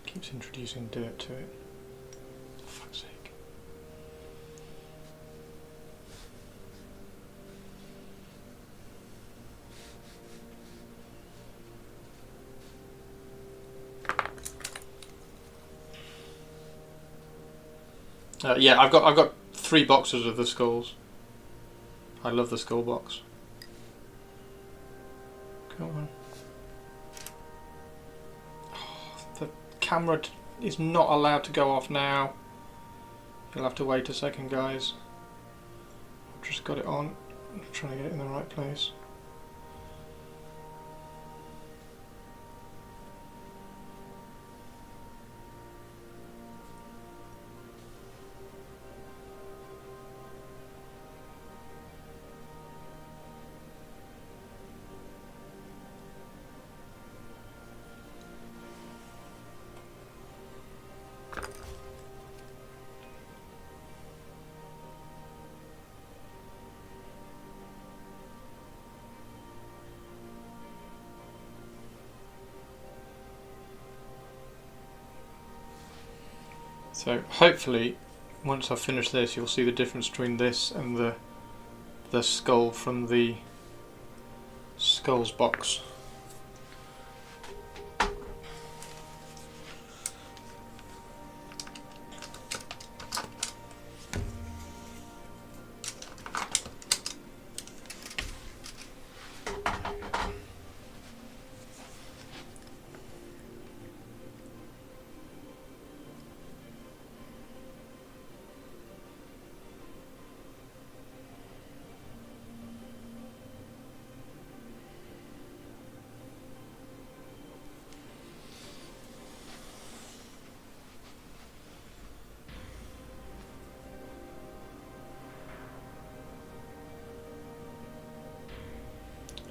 keeps introducing dirt to it. For fuck's sake. Yeah, I've got 3 boxes of the skulls. I love the skull box. Come on. Oh, the camera is not allowed to go off now. You'll have to wait a second, guys. I've just got it on. I'm trying to get it in the right place. So hopefully, once I've finished this, you'll see the difference between this and the skull from the skulls box.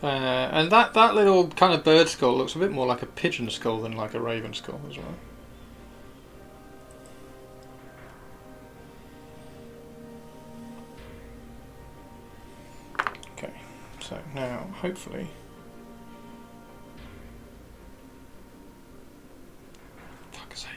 And that little kind of bird skull looks a bit more like a pigeon skull than like a raven skull as well. Okay, so now hopefully... fuck's sake.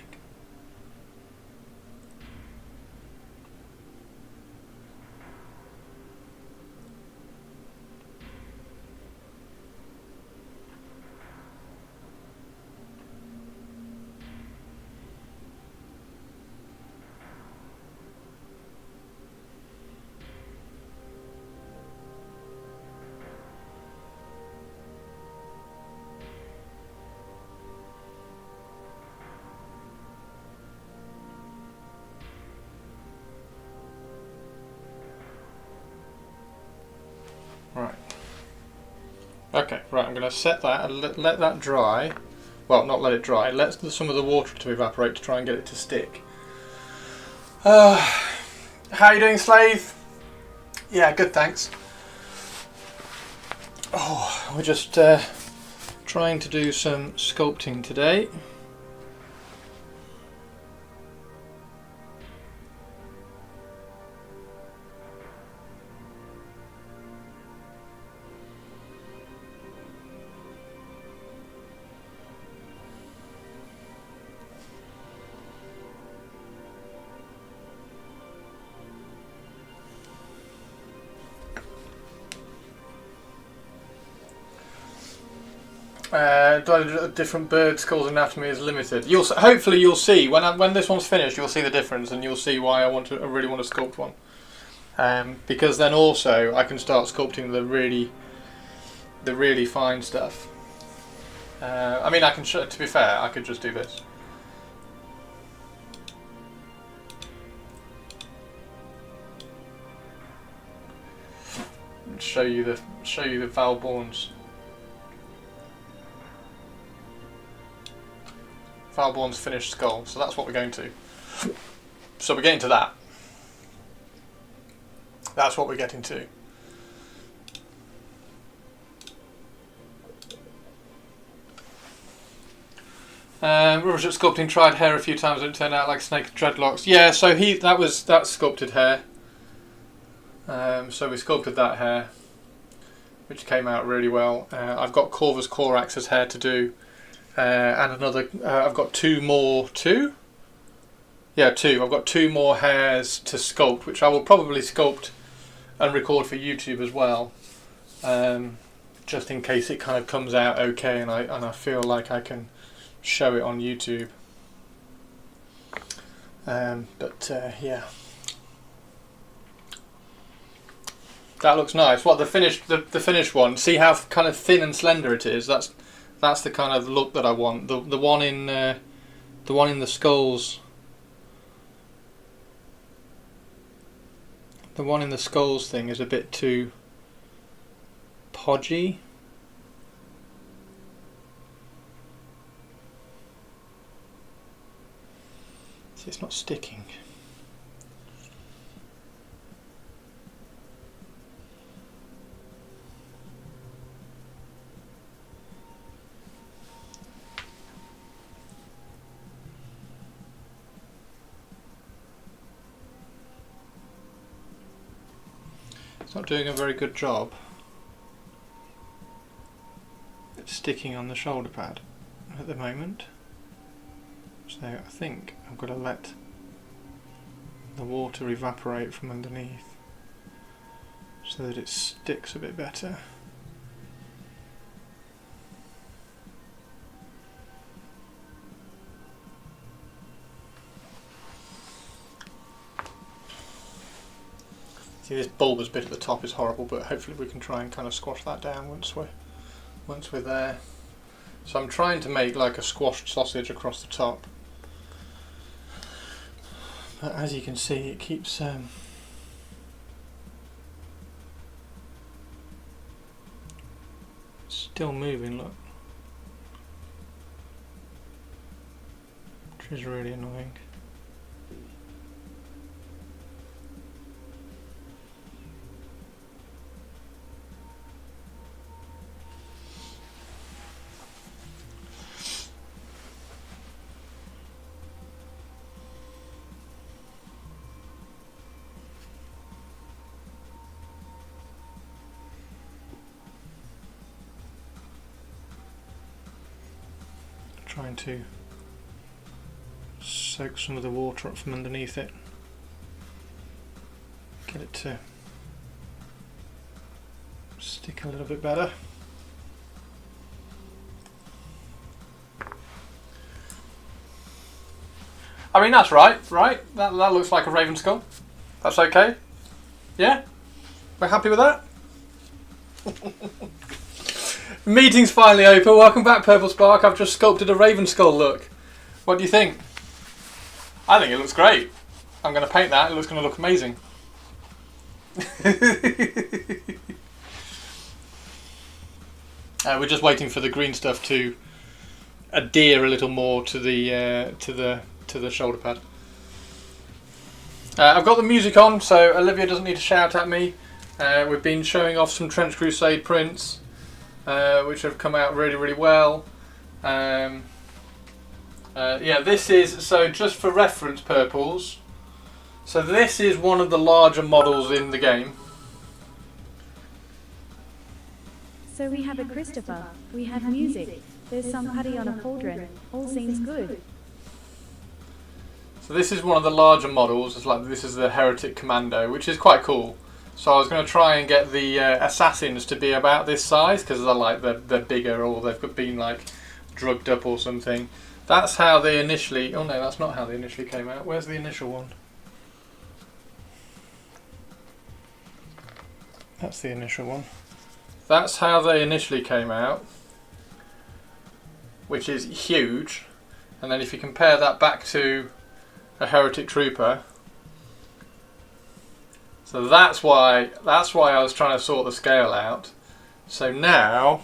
Right. Okay, right, I'm going to set that and let that dry. Well, not let it dry, let some of the water to evaporate to try and get it to stick. How are you doing, Slave? Yeah, good, thanks. Oh, we're just trying to do some sculpting today. Different bird skull's anatomy is limited. Hopefully you'll see when this one's finished. You'll see the difference, and you'll see why I really want to sculpt one. Because then also I can start sculpting the really fine stuff. I mean, I can. To be fair, I could just do this. And show you the Valborn's. Valborn's finished skull, so that's what we're going to. So we're getting to that. That's what we're getting to. Rubbership Sculpting tried hair a few times and it turned out like snake dreadlocks. Yeah, so that's sculpted hair. So we sculpted that hair. which came out really well. I've got Corvus Corax's hair to do, and another. I've got two. Yeah, two. I've got two more hairs to sculpt, which I will probably sculpt and record for YouTube as well, just in case it kind of comes out okay, and I feel like I can show it on YouTube. Yeah, that looks nice. What the finished one? See how kind of thin and slender it is. That's the kind of look that I want. The one in the skulls. The one in the skulls thing is a bit too podgy. See, it's not sticking. It's not doing a very good job. It's sticking on the shoulder pad at the moment. So I think I'm going to let the water evaporate from underneath so that it sticks a bit better. See, this bulbous bit at the top is horrible, but hopefully we can try and kind of squash that down once we're there. So I'm trying to make like a squashed sausage across the top, but as you can see, it keeps still moving. Look, which is really annoying. Trying to soak some of the water up from underneath it, get it to stick a little bit better. I mean, that's right? That looks like a raven skull. That's okay? Yeah? We're happy with that? Meeting's finally open. Welcome back, Purple Spark. I've just sculpted a raven skull look. What do you think? I think it looks great. I'm going to paint that. It looks going to look amazing. We're just waiting for the green stuff to adhere a little more to the shoulder pad. I've got the music on, so Olivia doesn't need to shout at me. We've been showing off some Trench Crusade prints, which have come out really, really well. Yeah, this is, so just for reference purples, so this is one of the larger models in the game. So we have a Christopher, we have music, there's some putty on a pauldron, all seems good. So this is one of the larger models. It's like, this is the Heretic Commando, which is quite cool. So I was going to try and get the assassins to be about this size, because they're like they're bigger, or they've been like drugged up or something. That's how they initially. Oh no, that's not how they initially came out. Where's the initial one? That's the initial one. That's how they initially came out, which is huge. And then if you compare that back to a Heretic Trooper. So that's why I was trying to sort the scale out. So now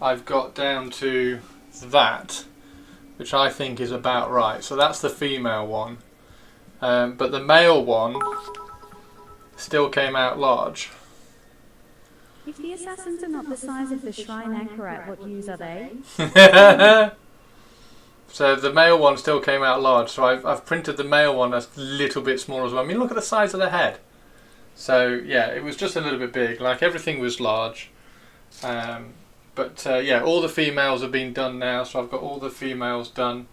I've got down to that, which I think is about right. So that's the female one, but the male one still came out large. If the assassins are not the size of the shrine Anchorat, what use are they? So the male one still came out large, so I've printed the male one a little bit smaller as well. I mean, look at the size of the head. So yeah, it was just a little bit big. Like everything was large, but yeah, all the females have been done now. So I've got all the females done.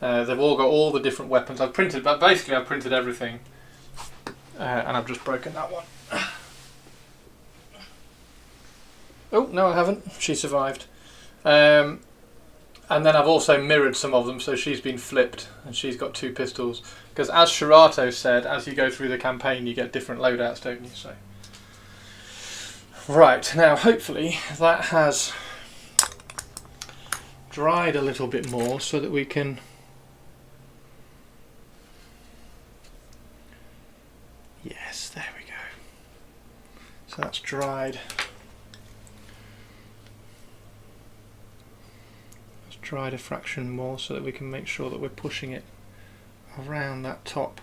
They've all got all the different weapons. I've printed, but basically I've printed everything, and I've just broken that one. Oh no, I haven't. She survived. And then I've also mirrored some of them, so she's been flipped and she's got 2 pistols. Because as Shirato said, as you go through the campaign you get different loadouts, don't you? So, right, now hopefully that has dried a little bit more so that we can... Yes, there we go. So that's dried. Dried a fraction more so that we can make sure that we're pushing it around that top.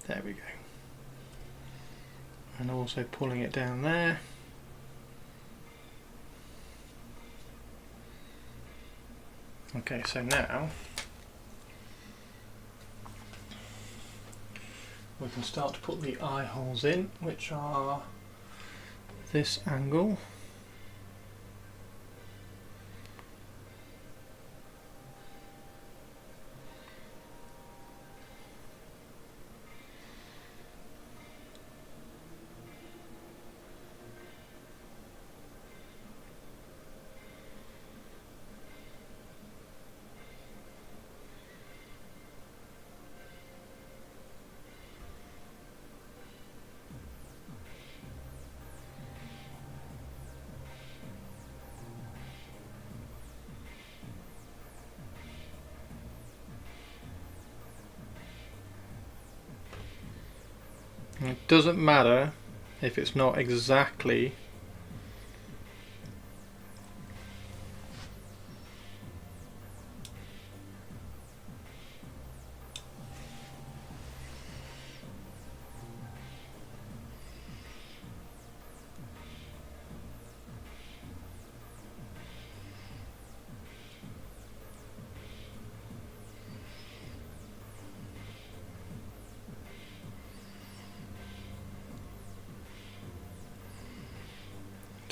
There we go. And also pulling it down there. Okay, so now we can start to put the eye holes in, which are this angle. It doesn't matter if it's not exactly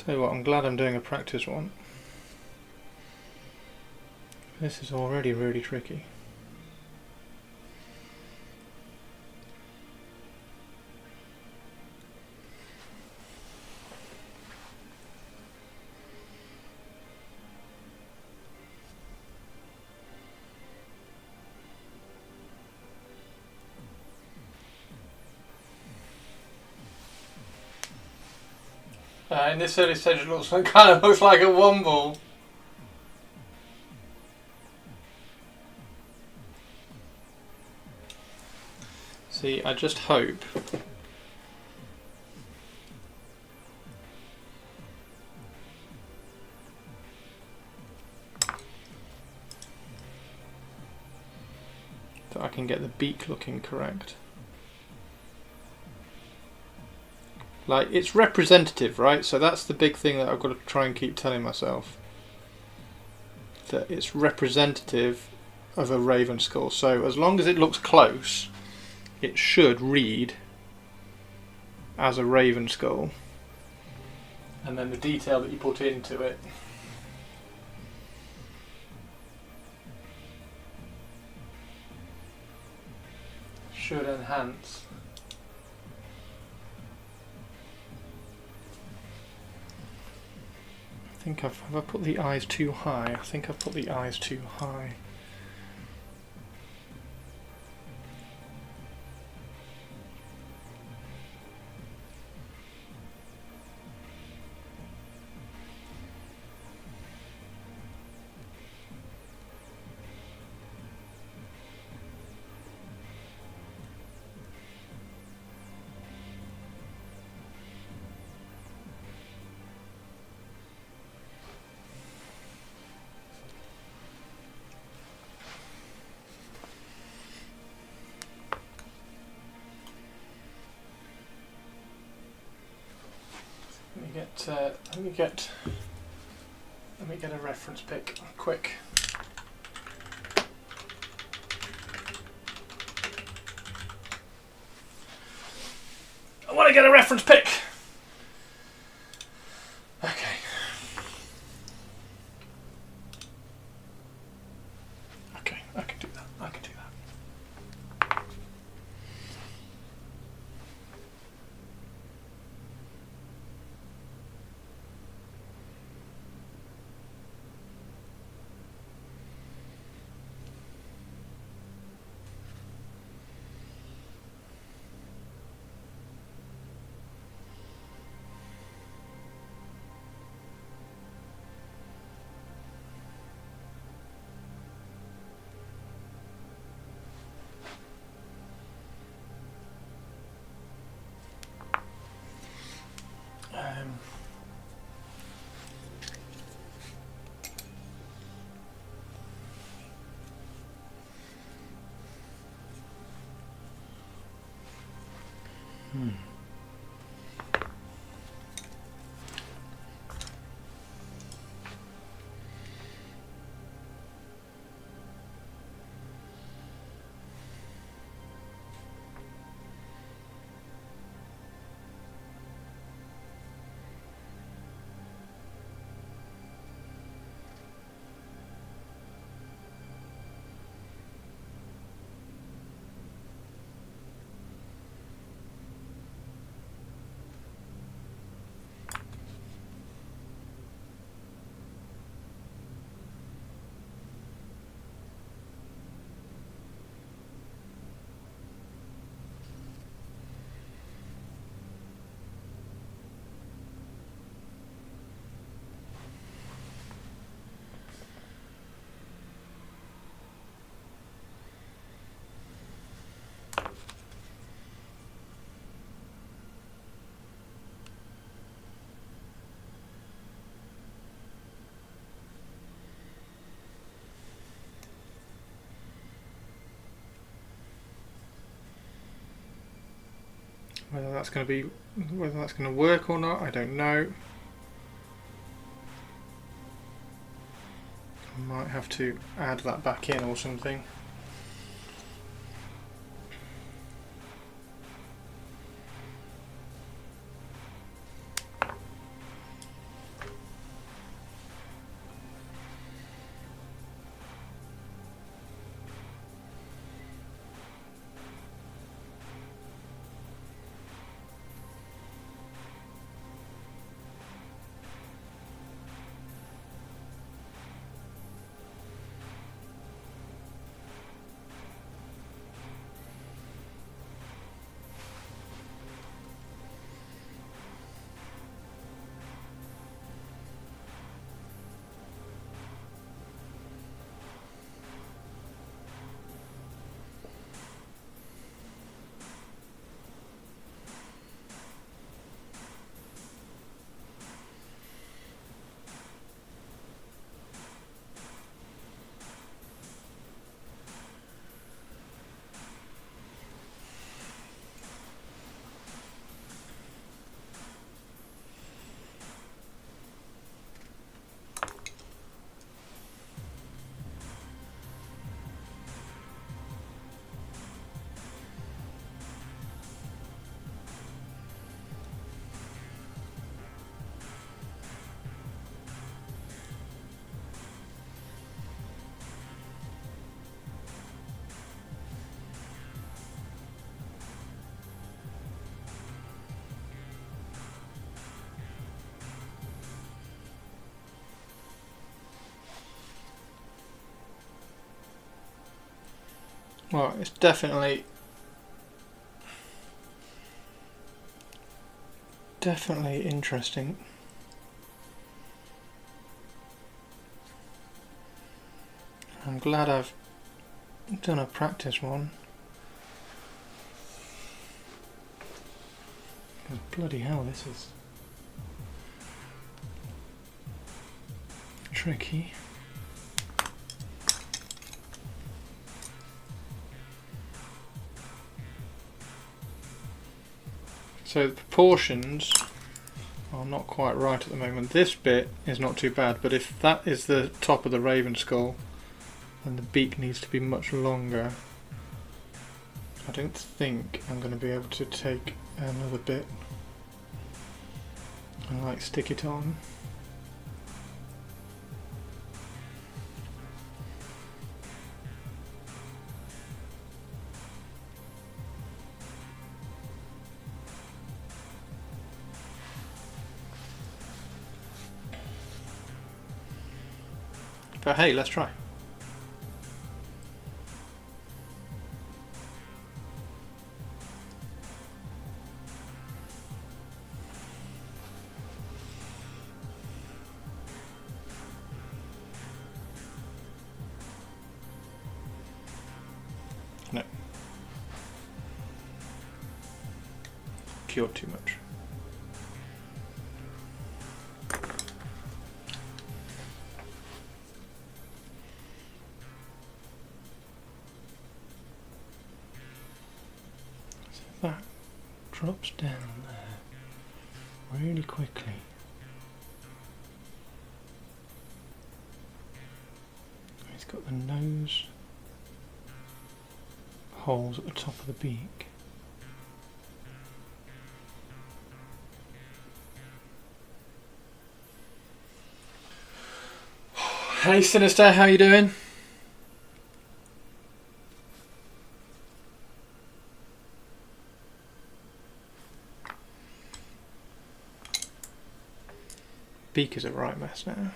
Tell you what, I'm glad I'm doing a practice one. This is already really tricky. In this early stage it looks like, kind of looks like a womble. See, I just hope that I can get the beak looking correct. Like, it's representative, right? So that's the big thing that I've got to try and keep telling myself. That it's representative of a raven skull. So as long as it looks close, it should read as a raven skull. And then the detail that you put into it should enhance. I think have I put the eyes too high? I think I've put the eyes too high. Let me get a reference pick quick. I want to get a reference pick. Okay. Okay, I can do that. I can do that. Whether that's going to work or not, I don't know. I might have to add that back in or something. Well, it's definitely interesting. I'm glad I've done a practice one. Because bloody hell, this is tricky. So the proportions are not quite right at the moment. This bit is not too bad, but if that is the top of the raven skull, then the beak needs to be much longer. I don't think I'm going to be able to take another bit and like stick it on. But hey, let's try. No. Cured too much. That drops down there really quickly. It's got the nose holes at the top of the beak. Hey Sinister, how you doing? Beak is a right mess now.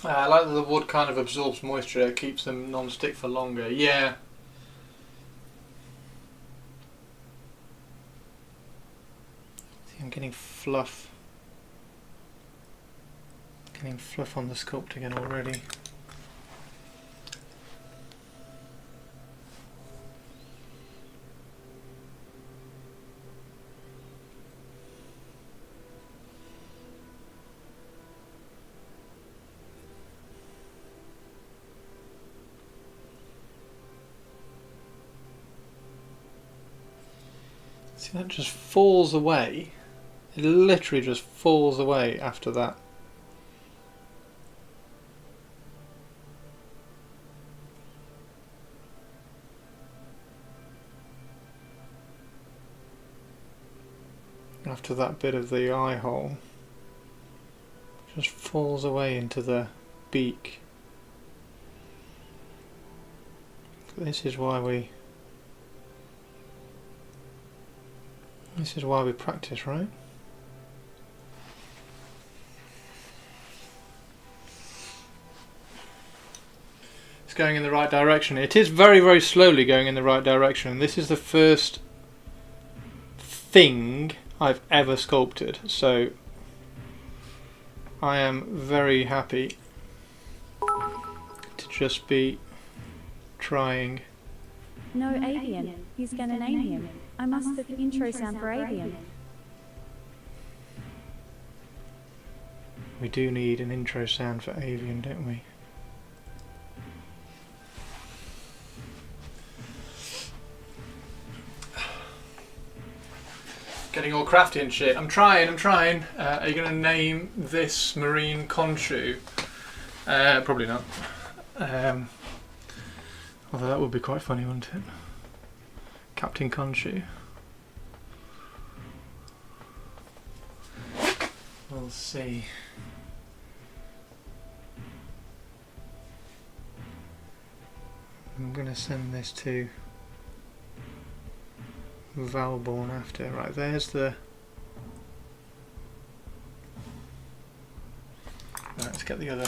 I like that the wood kind of absorbs moisture, it keeps them non-stick for longer. Yeah. See, I'm getting fluff. Getting fluff on the sculpt again already. See, that just falls away. It literally just falls away after that. After that bit of the eye hole, just falls away into the beak. This is why we practice, right? It's going in the right direction. It is very, very slowly going in the right direction. This is the first thing I've ever sculpted, so I am very happy to just be trying. No, Avian. He's gonna name him. I must have the intro sound for Avian. We do need an intro sound for Avian, don't we? Getting all crafty and shit. I'm trying. Are you going to name this marine conchu? Probably not. Although that would be quite funny, wouldn't it? Captain Conchu. We'll see. I'm going to send this to Valborn after. Right, there's the... Right, let's get the other...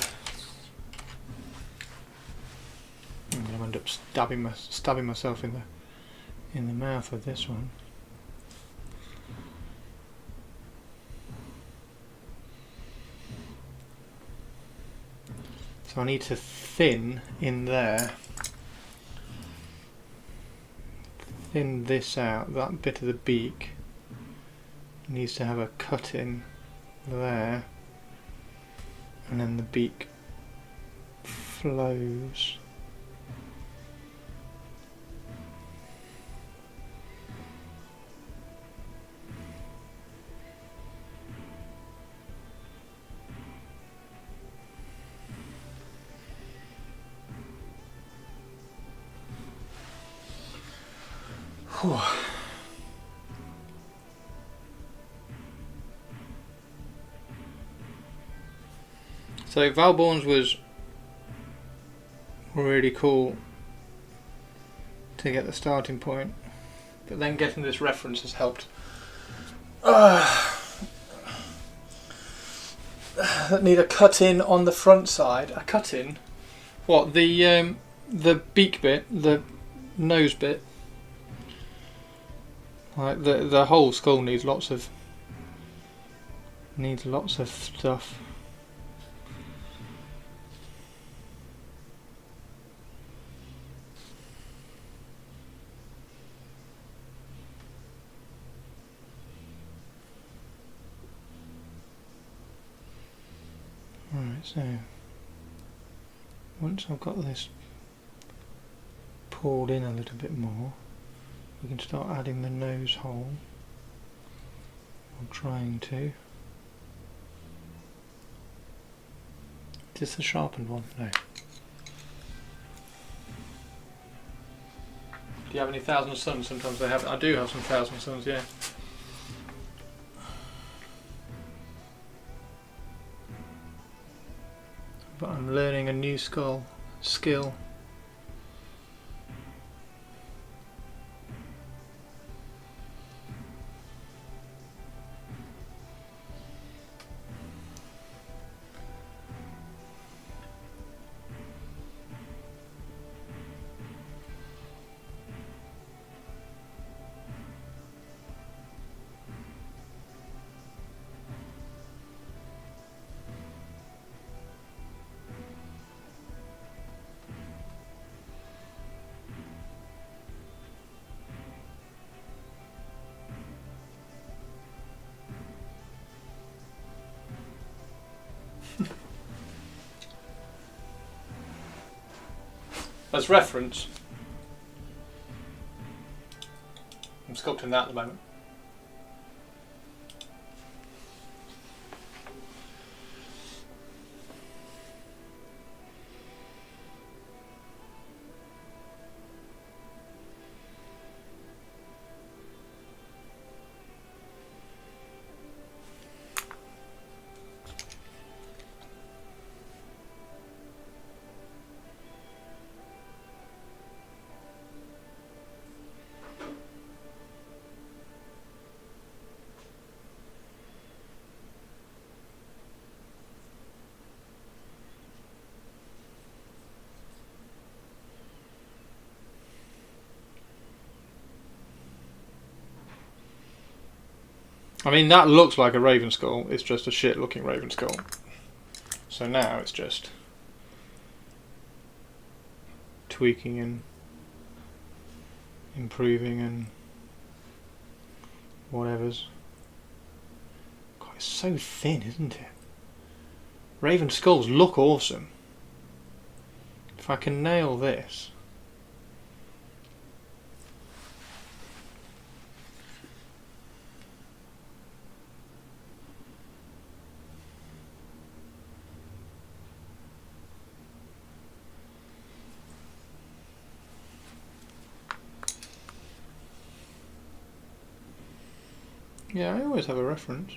I'm going to end up stabbing myself in the mouth with this one. So I need to thin in there. thin this out. That bit of the beak needs to have a cut in there, and then the beak flows. Whew. So Valborn's was really cool to get the starting point, but then getting this reference has helped. That need a cut in on the front side. A cut in? What, the beak bit, the nose bit? Like the whole skull needs lots of stuff. Alright, so once I've got this pulled in a little bit more, we can start adding the nose hole. I'm trying to. Is this the sharpened one? No. Do you have any Thousand Suns? Sometimes they have. I do have some Thousand Suns, yeah. But I'm learning a new skill. As reference, I'm sculpting that at the moment. I mean, that looks like a raven skull. It's just a shit looking raven skull. So now it's just tweaking and improving and whatever's. God, it's so thin, isn't it? Raven skulls look awesome. If I can nail this. Yeah, I always have a reference.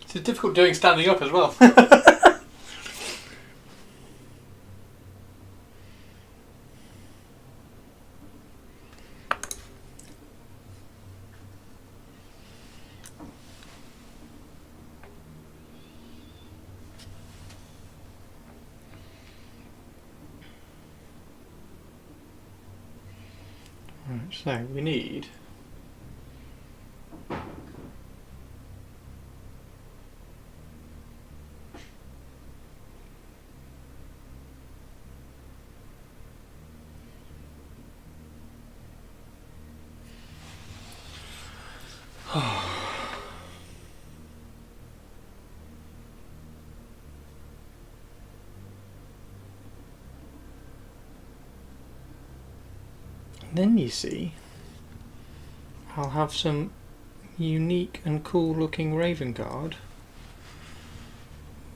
It's difficult doing standing up as well. So we need then you see I'll have some unique and cool looking Raven Guard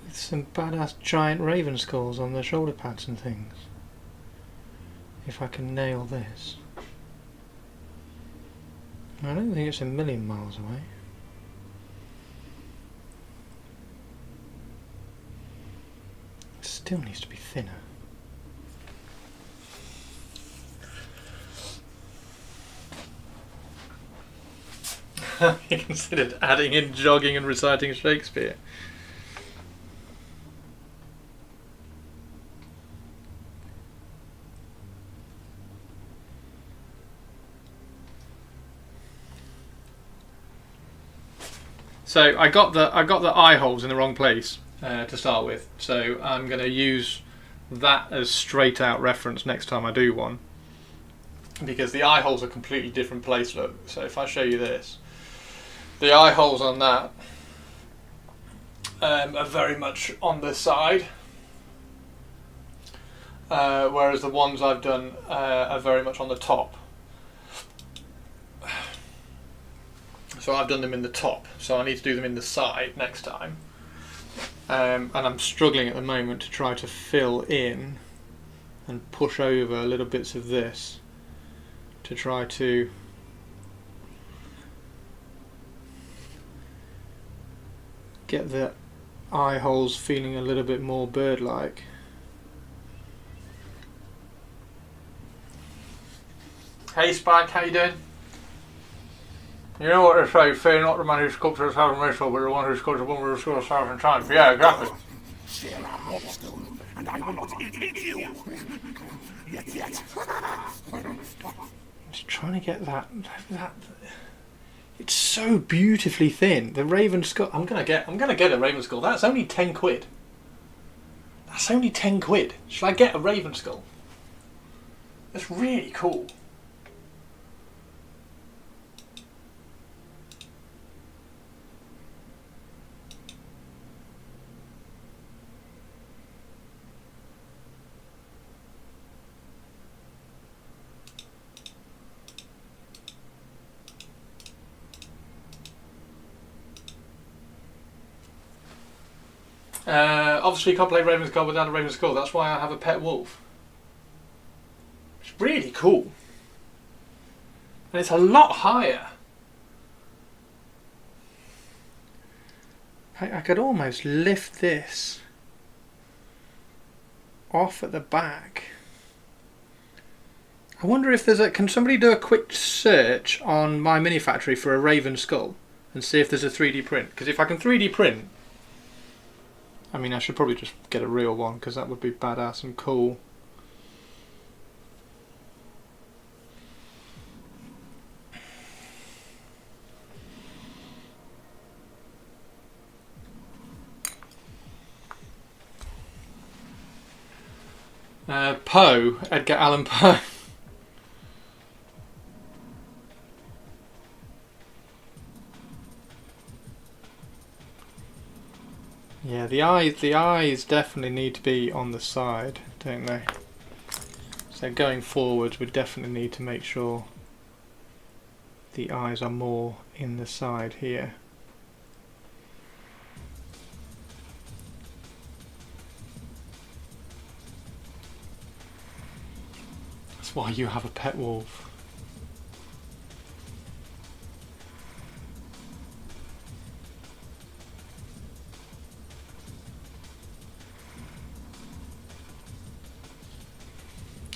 with some badass giant raven skulls on the shoulder pads and things. If I can nail this. I don't think it's a million miles away. It still needs to be thinner. You considered adding in jogging and reciting Shakespeare. So I got the eye holes in the wrong place to start with. So I'm going to use that as straight out reference next time I do one, because the eye holes are a completely different place. Look. So if I show you this. The eye holes on that are very much on the side, whereas the ones I've done are very much on the top. So I've done them in the top, so I need to do them in the side next time. And I'm struggling at the moment to try to fill in and push over little bits of this to try to get the eye holes feeling a little bit more bird-like. Hey Spike, how you doing? You know what they say, fear not the man who sculpts a thousand racial, but the one who sculpts a woman who sculpts a thousand times. Yeah, exactly. Share our lobstone, and I will not eat you. Yet. Just trying to get that. It's so beautifully thin. The raven skull. I'm gonna get a raven skull. That's only 10 quid. That's only 10 quid. Shall I get a raven skull? That's really cool. Obviously you can't play Raven's Guard without a Raven's Skull, that's why I have a pet wolf. It's really cool. And it's a lot higher. I could almost lift this off at the back. I wonder if there's can somebody do a quick search on My Mini Factory for a Raven Skull and see if there's a 3D print? Because if I can 3D print, I mean, I should probably just get a real one because that would be badass and cool. Poe, Edgar Allan Poe. Yeah, the eyes definitely need to be on the side, don't they? So going forwards, we definitely need to make sure the eyes are more in the side here. That's why you have a pet wolf.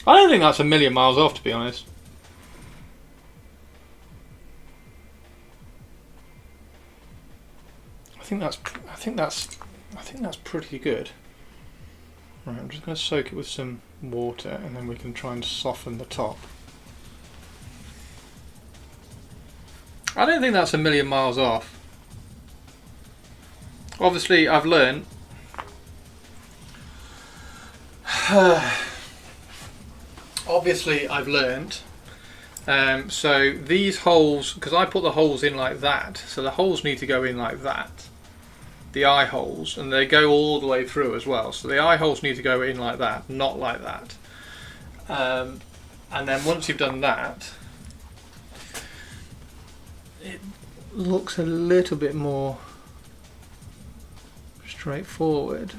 I don't think that's a million miles off, to be honest. I think that's pretty good. Right, I'm just going to soak it with some water, and then we can try and soften the top. I don't think that's a million miles off. Obviously, I've learned. Obviously, I've learned. So these holes, because I put the holes in like that, so the holes need to go in like that. The eye holes, and they go all the way through as well. So the eye holes need to go in like that, not like that. And then once you've done that, it looks a little bit more straightforward.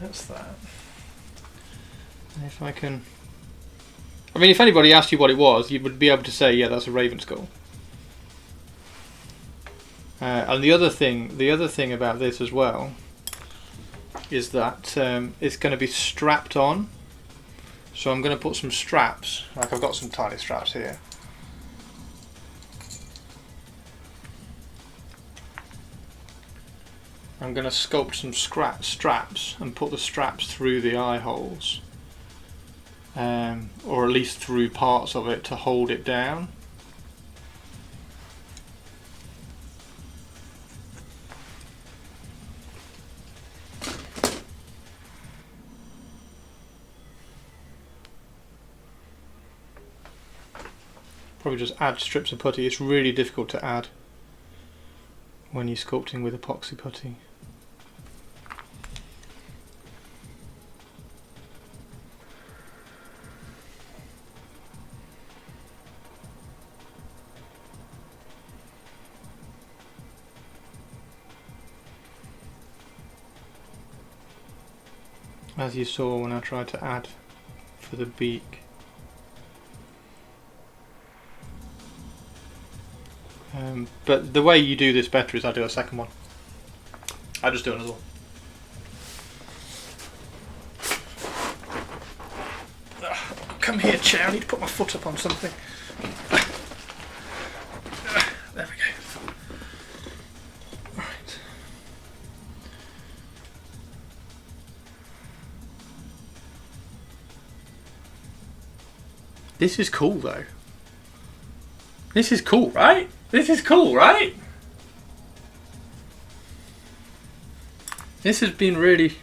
That's that. And if I can, I mean, if anybody asked you what it was, you would be able to say, yeah, that's a raven skull. And the other thing about this as well is that it's going to be strapped on. So I'm going to put some straps, like I've got some tiny straps here. I'm going to sculpt some straps and put the straps through the eye holes, or at least through parts of it to hold it down. Probably just add strips of putty. It's really difficult to add when you're sculpting with epoxy putty. As you saw when I tried to add for the beak. But the way you do this better is I do a second one. I just do another one. Come here, chair. I need to put my foot up on something. There we go. Right. This is cool, though. This is cool, right? This is cool, right? This has been really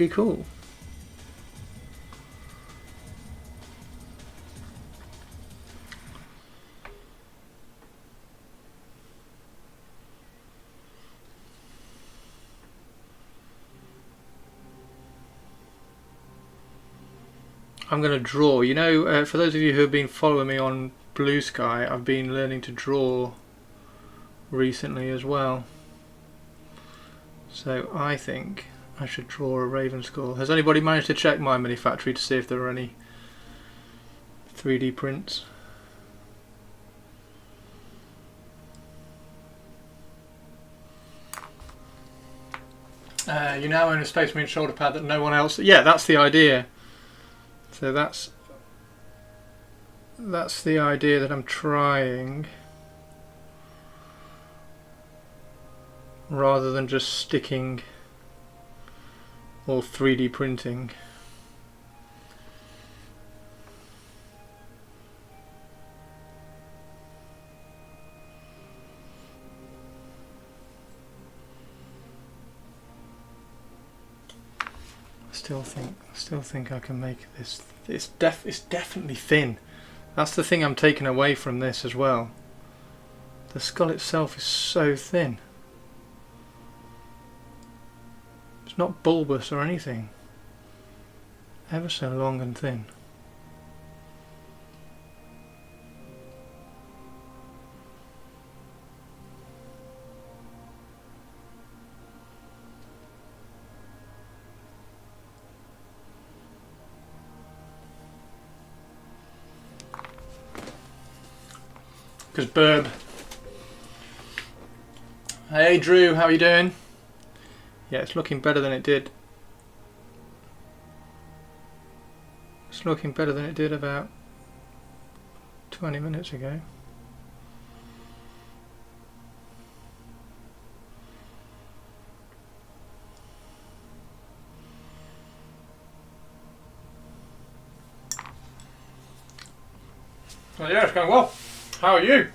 cool. I'm going to draw. You know, for those of you who have been following me on Blue Sky, I've been learning to draw recently as well. So I think I should draw a raven skull. Has anybody managed to check my mini factory to see if there are any 3D prints? You now own a Space Marine shoulder pad that no one else... Yeah, that's the idea. So that's the idea that I'm trying, rather than just sticking or 3D printing. Still think I can make this. It's definitely thin. That's the thing I'm taking away from this as well. The skull itself is so thin. It's not bulbous or anything. Ever so long and thin. Because Burb. Hey Drew, how are you doing? Yeah, it's looking better than it did. It's looking better than it did about 20 minutes ago. Well, yeah, it's going well. How are you?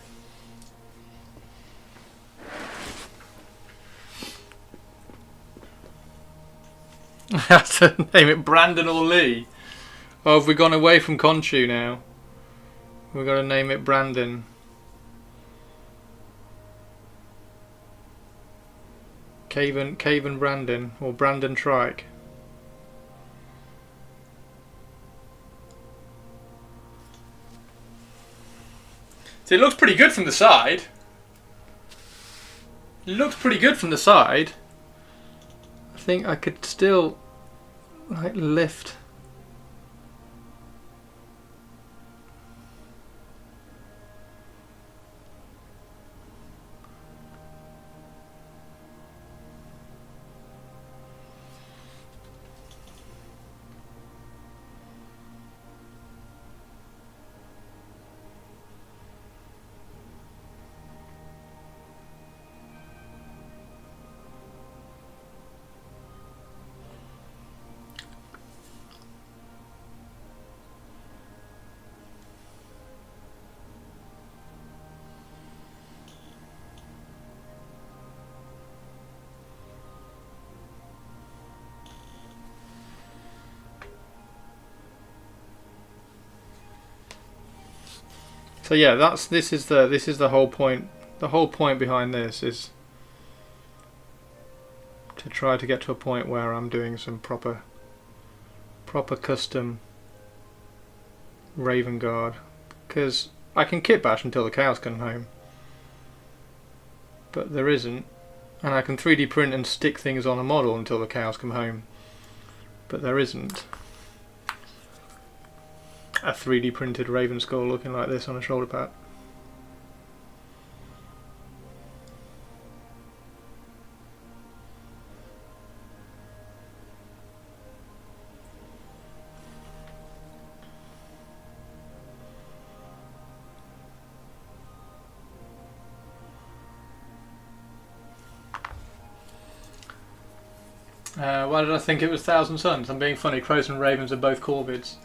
I have to name it Brandon or Lee. Oh, have we gone away from Conchu now? We've got to name it Brandon. Caven Brandon, or Brandon Trike. So it looks pretty good from the side. It looks pretty good from the side. I think I could still like lift. So yeah, this is the whole point. The whole point behind this is to try to get to a point where I'm doing some proper custom Raven Guard, because I can kit bash until the cows come home, but there isn't, and I can 3D print and stick things on a model until the cows come home, but there isn't a 3D printed Raven skull looking like this on a shoulder pad. Why did I think it was Thousand Suns? I'm being funny. Crows and Ravens are both Corvids.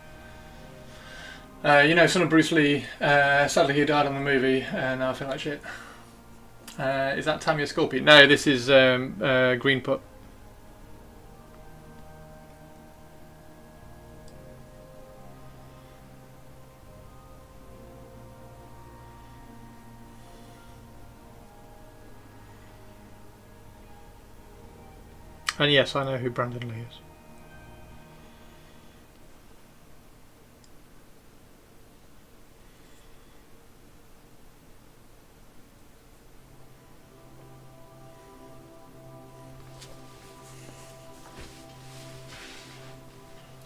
You know, son of Bruce Lee, sadly he died on the movie, and now I feel like shit. Is that Tamiya Scorpion? No, this is Green Put. And yes, I know who Brandon Lee is.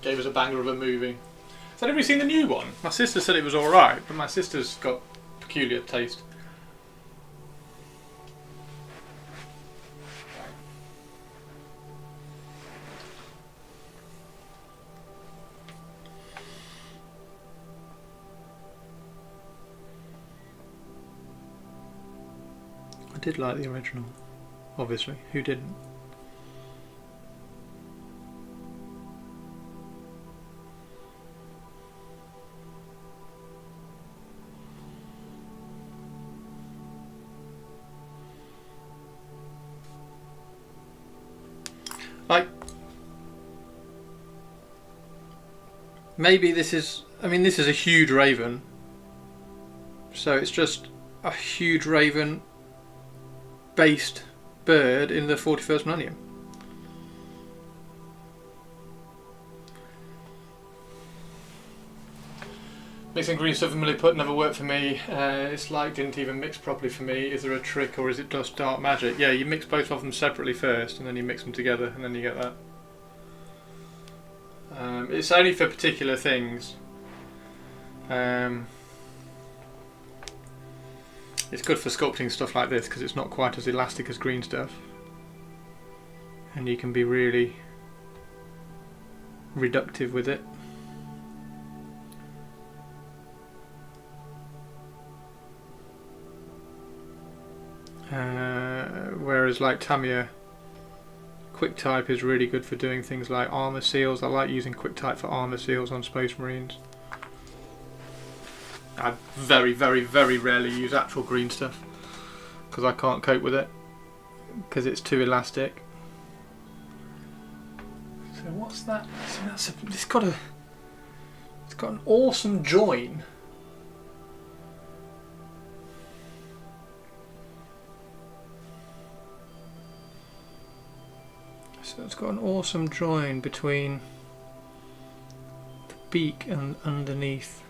Gave us a banger of a movie. Has anybody seen the new one? My sister said it was alright, but my sister's got peculiar taste. I did like the original, obviously. Who didn't? Like, maybe this is, I mean, this is a huge raven, so it's just a huge raven based bird in the 41st millennium. Mixing green stuff and milliput never worked for me. It's like didn't even mix properly for me. Is there a trick or is it just dark magic? Yeah, you mix both of them separately first and then you mix them together and then you get that. It's only for particular things. It's good for sculpting stuff like this because it's not quite as elastic as green stuff. And you can be really reductive with it. Whereas like Tamiya, QuickType is really good for doing things like armor seals. I like using QuickType for armor seals on Space Marines. I very, very, very rarely use actual green stuff because I can't cope with it because it's too elastic. So what's that? So it's got an awesome join. So it's got an awesome join between the beak and underneath.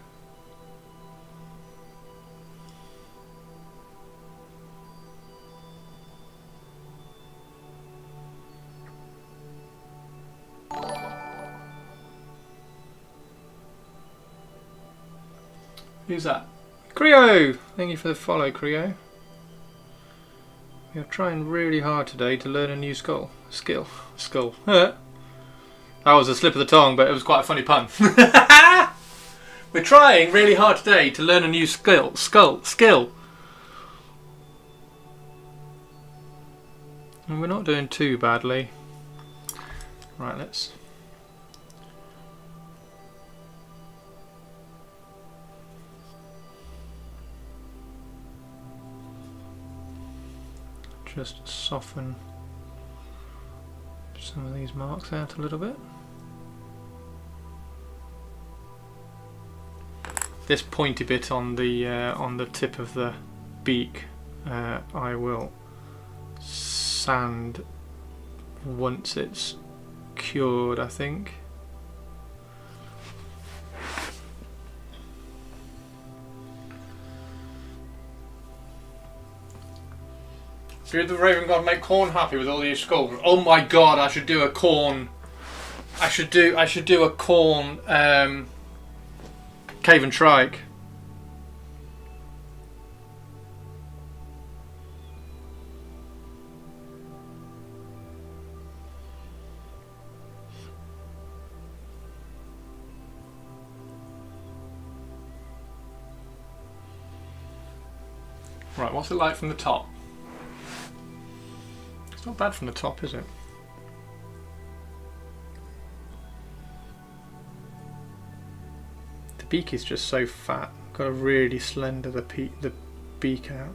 Who's that? Creo! Thank you for the follow, Creo. We are trying really hard today to learn a new skill. That was a slip of the tongue, but it was quite a funny pun. We're trying really hard today to learn a new skill. And we're not doing too badly. Right, let's... just soften some of these marks out a little bit. This pointy bit on the tip of the beak, I will sand once it's cured, I think. Did the Raven God make Corn happy with all these skulls? Oh my god, I should do a Corn. I should do a Corn Cave and Trike. Right, what's it like from the top? It's not bad from the top, is it? The beak is just so fat. Got to really slender the beak out.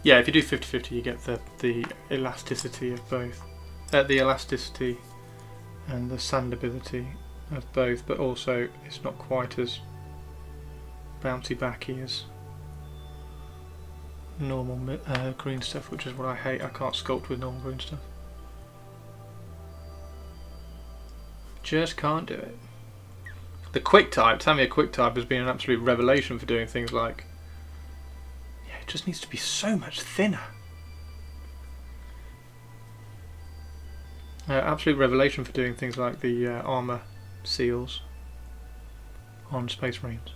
Yeah, if you do 50-50 you get the elasticity of both. The elasticity and the sandability of both, but also it's not quite as bouncy backy as normal green stuff, which is what I hate. I can't sculpt with normal green stuff. Just can't do it. The QuickType, Tamiya QuickType has been an absolute revelation for doing things like... Yeah, it just needs to be so much thinner. Absolute revelation for doing things like the armour seals on Space Marines.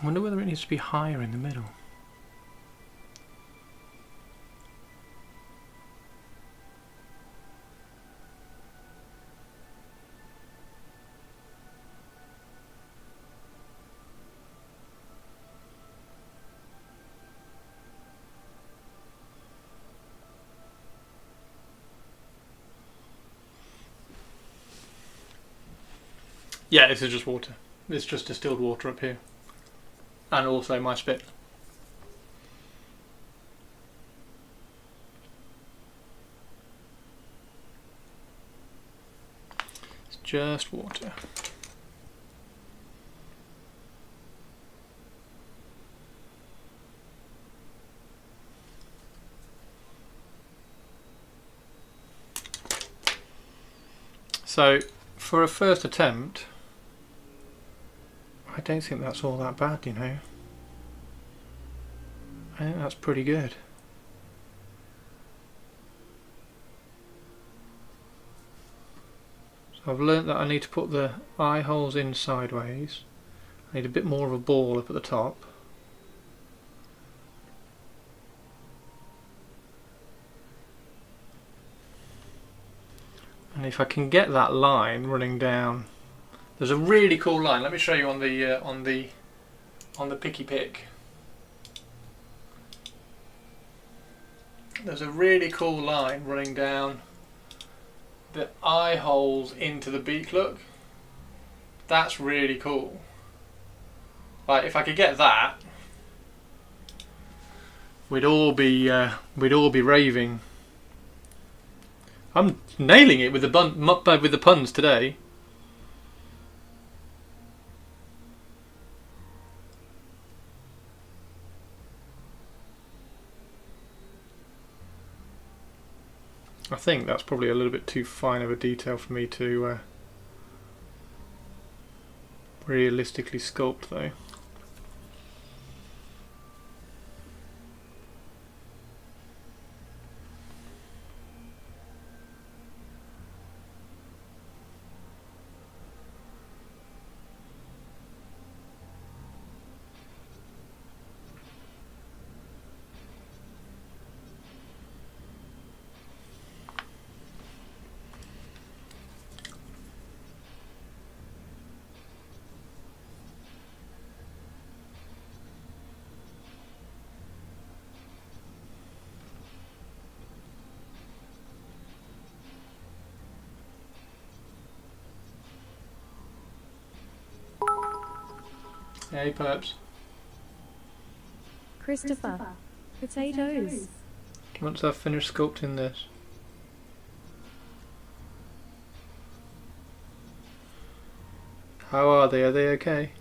I wonder whether it needs to be higher in the middle. Yeah, this is just water. It's just distilled water up here. And also my spit. It's just water. So for a first attempt, I don't think that's all that bad, you know. I think that's pretty good. So I've learnt that I need to put the eye holes in sideways. I need a bit more of a ball up at the top. And if I can get that line running down, there's a really cool line. Let me show you on the picky pick. There's a really cool line running down the eye holes into the beak. Look, that's really cool. Like if I could get that, we'd all be raving. I'm nailing it with the puns today. I think that's probably a little bit too fine of a detail for me to realistically sculpt, though. Hey, perhaps. Christopher. Potatoes. Once I've finished sculpting this. How are they? Are they okay?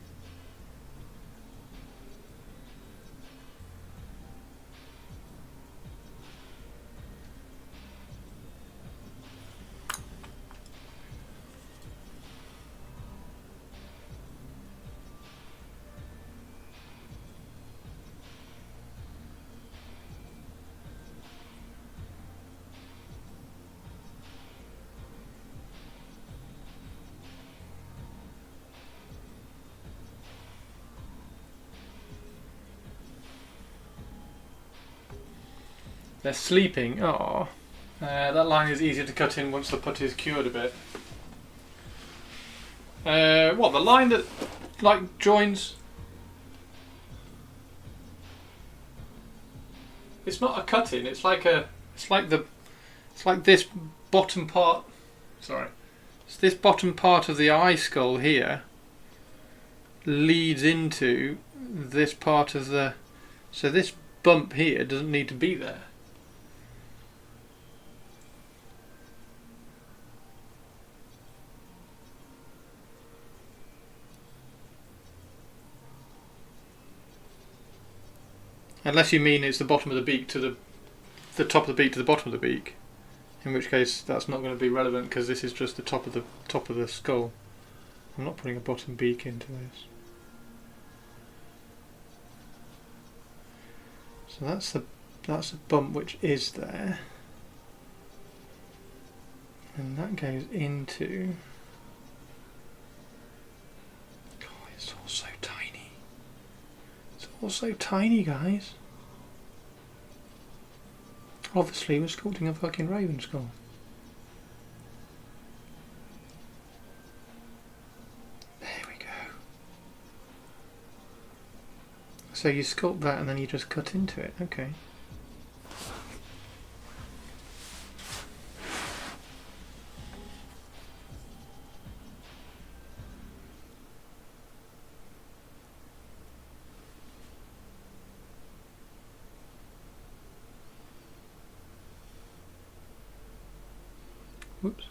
They're sleeping. Oh, that line is easier to cut in once the putty is cured a bit. What, the line that like joins? It's not a cut in. It's like this bottom part. Sorry, it's this bottom part of the eye skull here leads into this part of the. So this bump here doesn't need to be there. Unless you mean it's the bottom of the beak to the top of the beak to the bottom of the beak, in which case that's not going to be relevant because this is just the top of the skull. I'm not putting a bottom beak into this. So that's a bump which is there, and that goes into. God, it's all so tiny. It's all so tiny, guys. Obviously, we're sculpting a fucking raven skull. There we go. So you sculpt that and then you just cut into it. Okay. Whoops.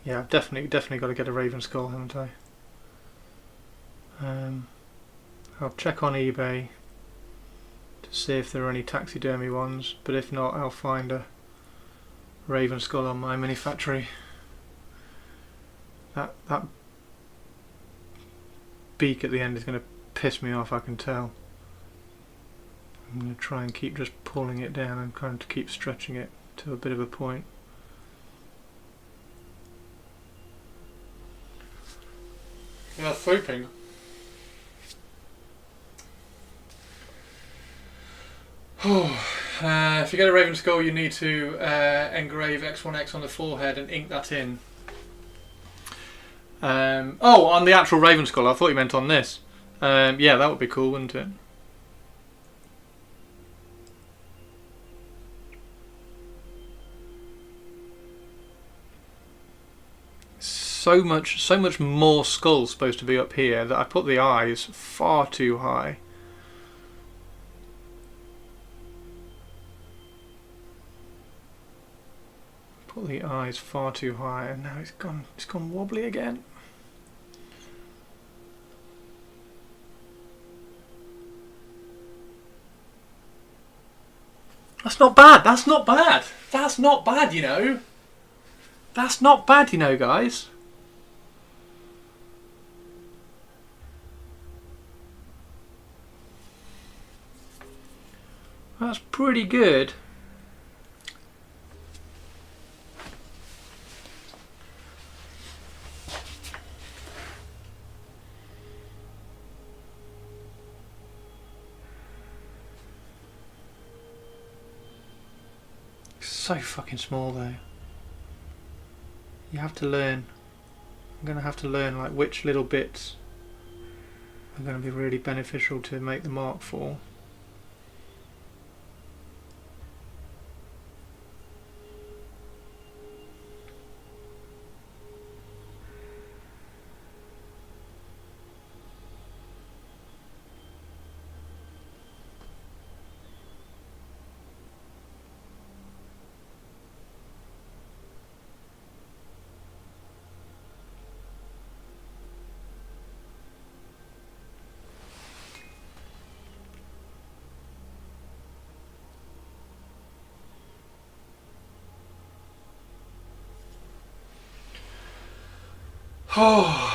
Yeah, I've definitely got to get a raven skull, haven't I? I'll check on eBay to see if there are any taxidermy ones, but if not, I'll find a raven skull on my mini factory. That beak at the end is going to piss me off, I can tell. I'm going to try and keep just pulling it down and trying to keep stretching it to a bit of a point. Yeah, swooping. If you get a raven skull, you need to engrave X1X on the forehead and ink that in. Oh, on the actual raven skull. I thought you meant on this. Yeah, that would be cool, wouldn't it? So much more skull supposed to be up here that I put the eyes far too high. Put the eyes far too high, and now it's gone wobbly again. That's not bad. That's not bad. That's not bad, you know. That's not bad, you know, guys. That's pretty good. So fucking small though. You have to learn. I'm going to have to learn like which little bits are going to be really beneficial to make the mark for. Oh.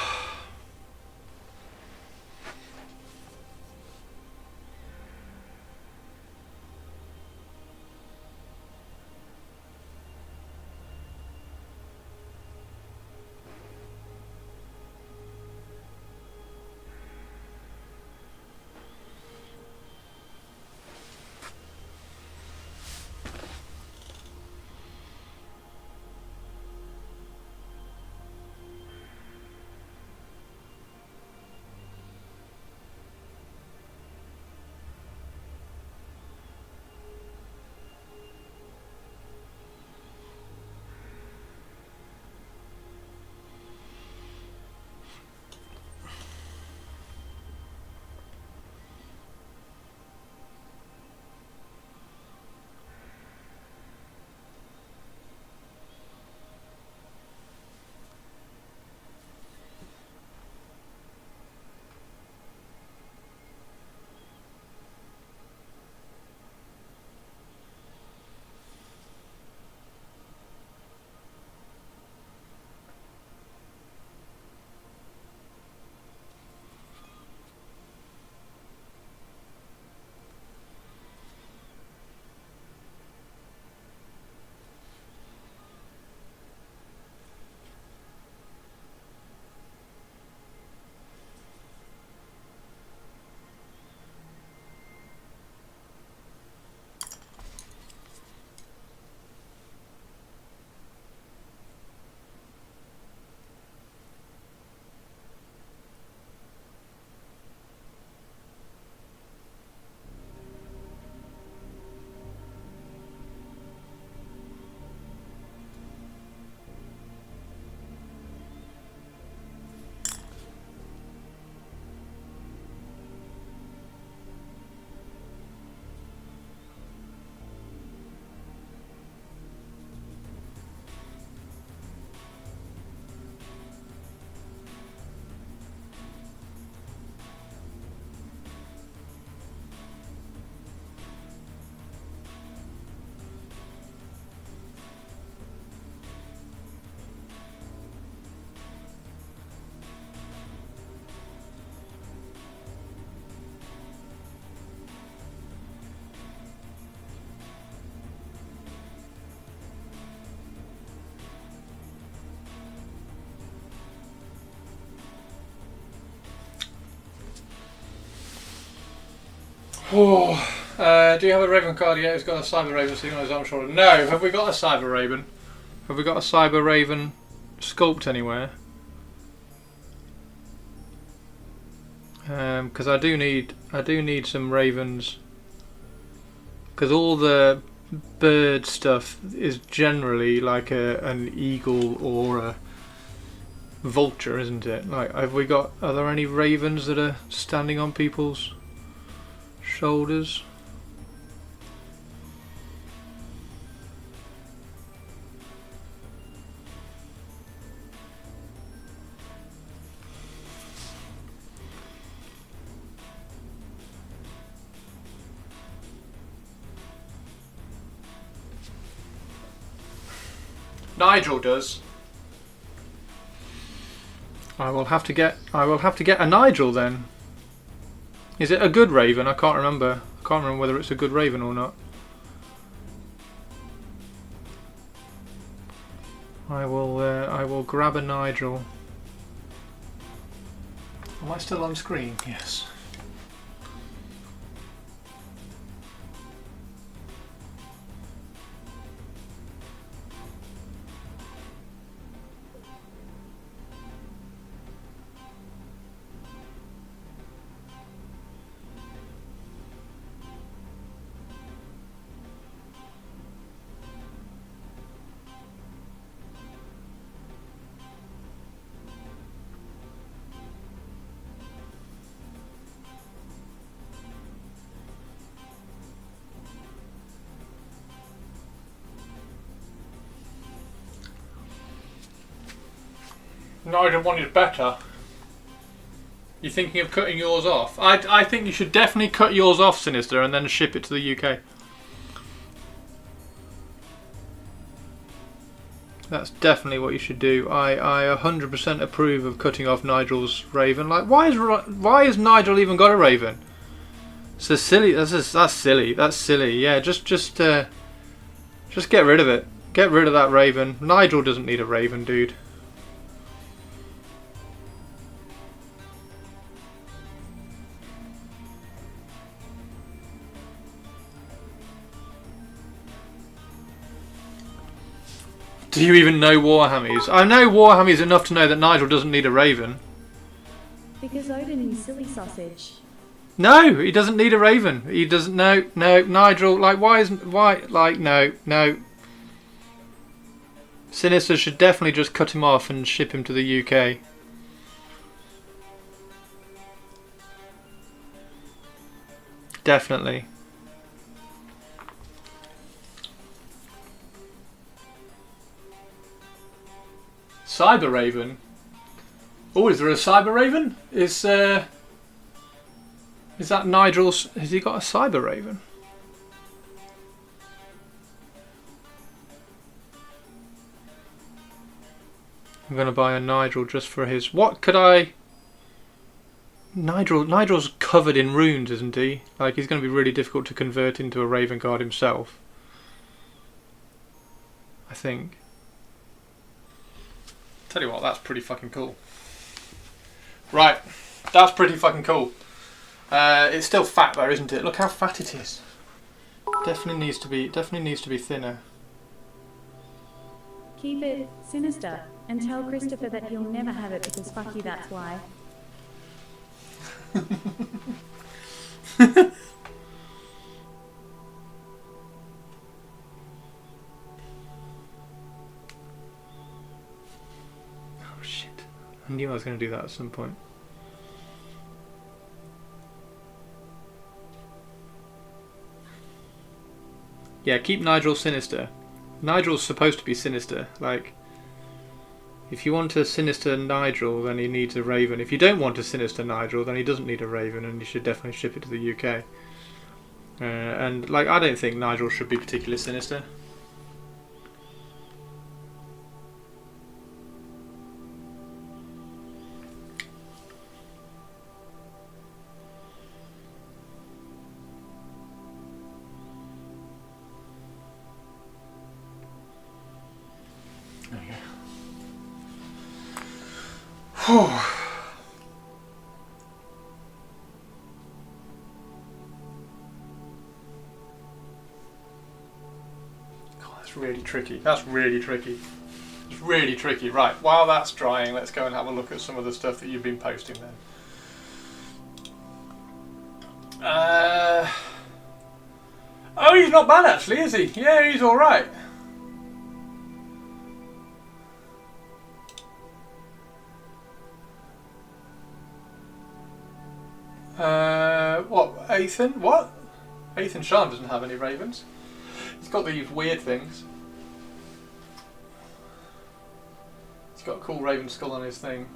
Oh, do you have a Raven card yet? It's got a Cyber Raven sitting on his arm shoulder. No. Have we got a Cyber Raven? Have we got a Cyber Raven sculpt anywhere? Because I do need some ravens. Because all the bird stuff is generally like an eagle or a vulture, isn't it? Like, are there any ravens that are standing on people's shoulders? Nigel does. I will have to get a Nigel then. Is it a good raven? I can't remember. I can't remember whether it's a good raven or not. I will grab a Nigel. Am I still on screen? Yes. Nigel wanted better. You're thinking of cutting yours off? I think you should definitely cut yours off, Sinister, and then ship it to the UK. That's definitely what you should do. I 100% approve of cutting off Nigel's raven. Like, why has Nigel even got a raven? So silly. That's silly. That's silly. Yeah, just get rid of it. Get rid of that raven. Nigel doesn't need a raven, dude. Do you even know Warhammies? I know Warhammies enough to know that Nigel doesn't need a raven. Because Odin is silly sausage. No, he doesn't need a raven. He doesn't. No, Nigel. Like, no. Sinister should definitely just cut him off and ship him to the UK. Definitely. Cyber Raven. Oh, is there a Cyber Raven? Is that Nigel's? Has he got a Cyber Raven? I'm gonna buy a Nigel just for his. What could I? Nigel's covered in runes, isn't he? Like, he's gonna be really difficult to convert into a Raven Guard himself, I think. Tell you what, that's pretty fucking cool. Right, that's pretty fucking cool. It's still fat though, isn't it? Look how fat it is. Definitely needs to be thinner. Keep it sinister and tell Christopher that he'll never have it because fuck you, that's why. I knew I was going to do that at some point. Yeah, keep Nigel sinister. Nigel's supposed to be sinister. Like, if you want a sinister Nigel, then he needs a raven. If you don't want a sinister Nigel, then he doesn't need a raven, and you should definitely ship it to the UK. And, like, I don't think Nigel should be particularly sinister. really tricky. That's really tricky. It's really tricky. Right, while that's drying, let's go and have a look at some of the stuff that you've been posting then. Oh, he's not bad actually, is he? Yeah, he's alright. What? Ethan? What? Ethan Sharn doesn't have any ravens. He's got these weird things. He's got a cool raven skull on his thing.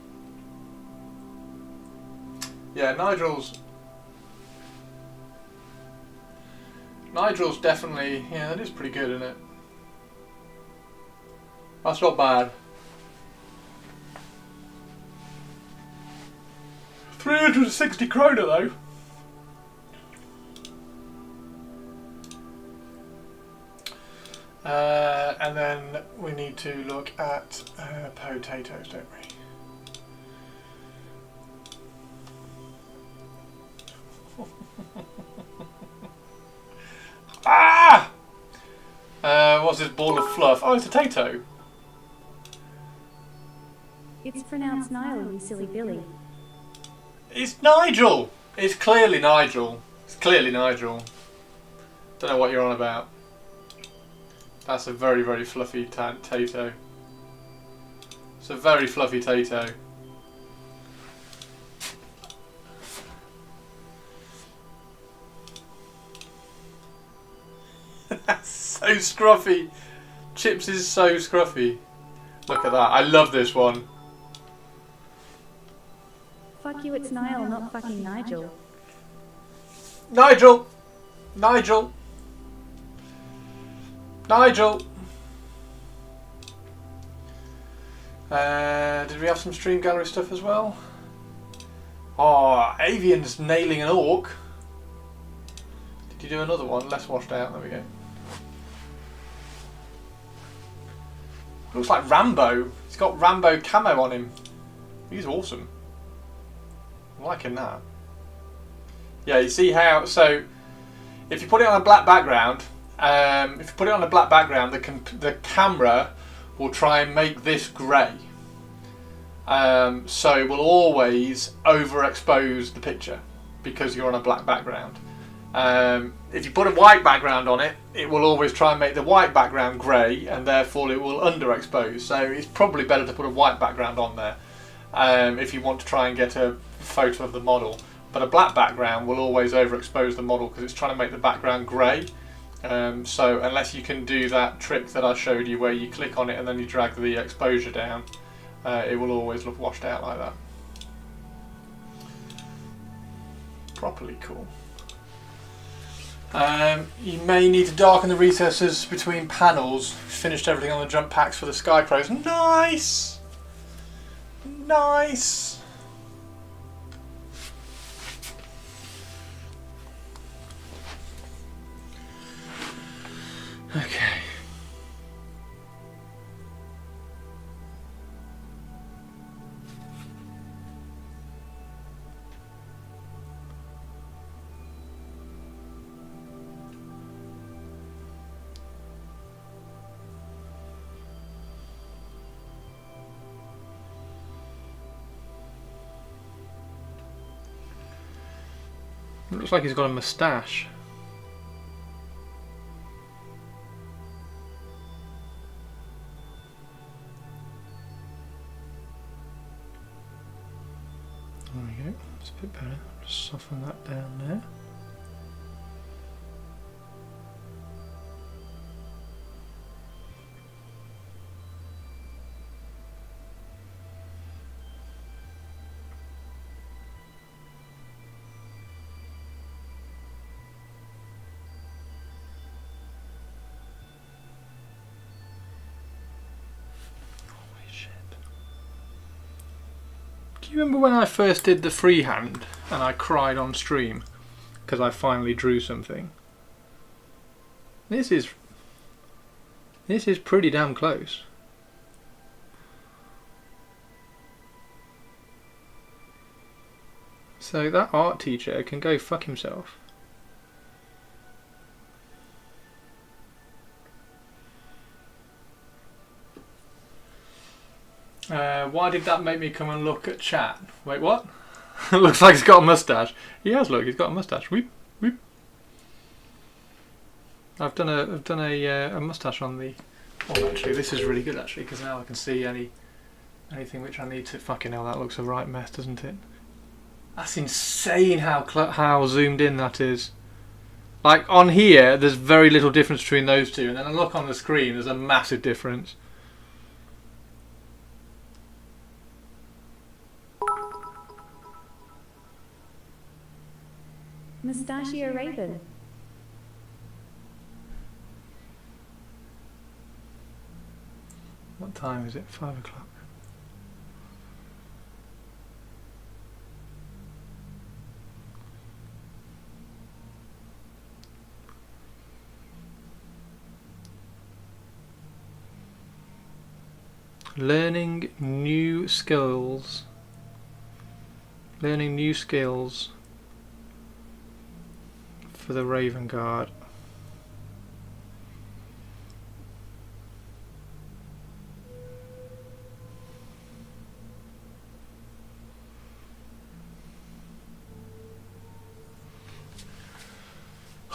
Yeah, Nigel's definitely, yeah, that is pretty good, isn't it? That's not bad. 360 krona though. And then we need to look at potatoes, don't we? Ah! What's this ball of fluff? Oh, it's a potato. It's pronounced Nile, you silly Billy. It's Nigel! It's clearly Nigel. It's clearly Nigel. Don't know what you're on about. That's a very, very fluffy tato. It's a very fluffy tato. That's so scruffy. Chips is so scruffy. Look at that. I love this one. Fuck you, it's Nile, not fucking Nigel. Nigel! Nigel! Nigel! Did we have some stream gallery stuff as well? Oh, Avian's nailing an orc. Did you do another one? Less washed out. There we go. Looks like Rambo. He's got Rambo camo on him. He's awesome. I'm liking that. Yeah, you see how, so if you put it on a black background, the camera will try and make this grey. So it will always overexpose the picture because you're on a black background. If you put a white background on it, it will always try and make the white background grey, and therefore it will underexpose. So it's probably better to put a white background on there if you want to try and get a photo of the model. But a black background will always overexpose the model because it's trying to make the background grey. So unless you can do that trick that I showed you where you click on it and then you drag the exposure down, it will always look washed out like that. Properly cool. You may need to darken the recesses between panels. Finished everything on the jump packs for the Sky Pros. Nice! Nice! Okay. It looks like he's got a moustache. There we go, it's a bit better. Just soften that down there. Do you remember when I first did the freehand and I cried on stream because I finally drew something? This is pretty damn close. So that art teacher can go fuck himself. Why did that make me come and look at chat? Wait, what? Looks like he's got a moustache. He has, look, he's got a moustache. Weep, weep. I've done a moustache on the... Oh, actually, this is really good, actually, because now I can see anything which I need to... Fucking hell, that looks a right mess, doesn't it? That's insane how zoomed in that is. Like, on here, there's very little difference between those two, and then I look on the screen, there's a massive difference. Mustachio Raven. What time is it? 5 o'clock. Learning new skills. Learning new skills for the Raven Guard.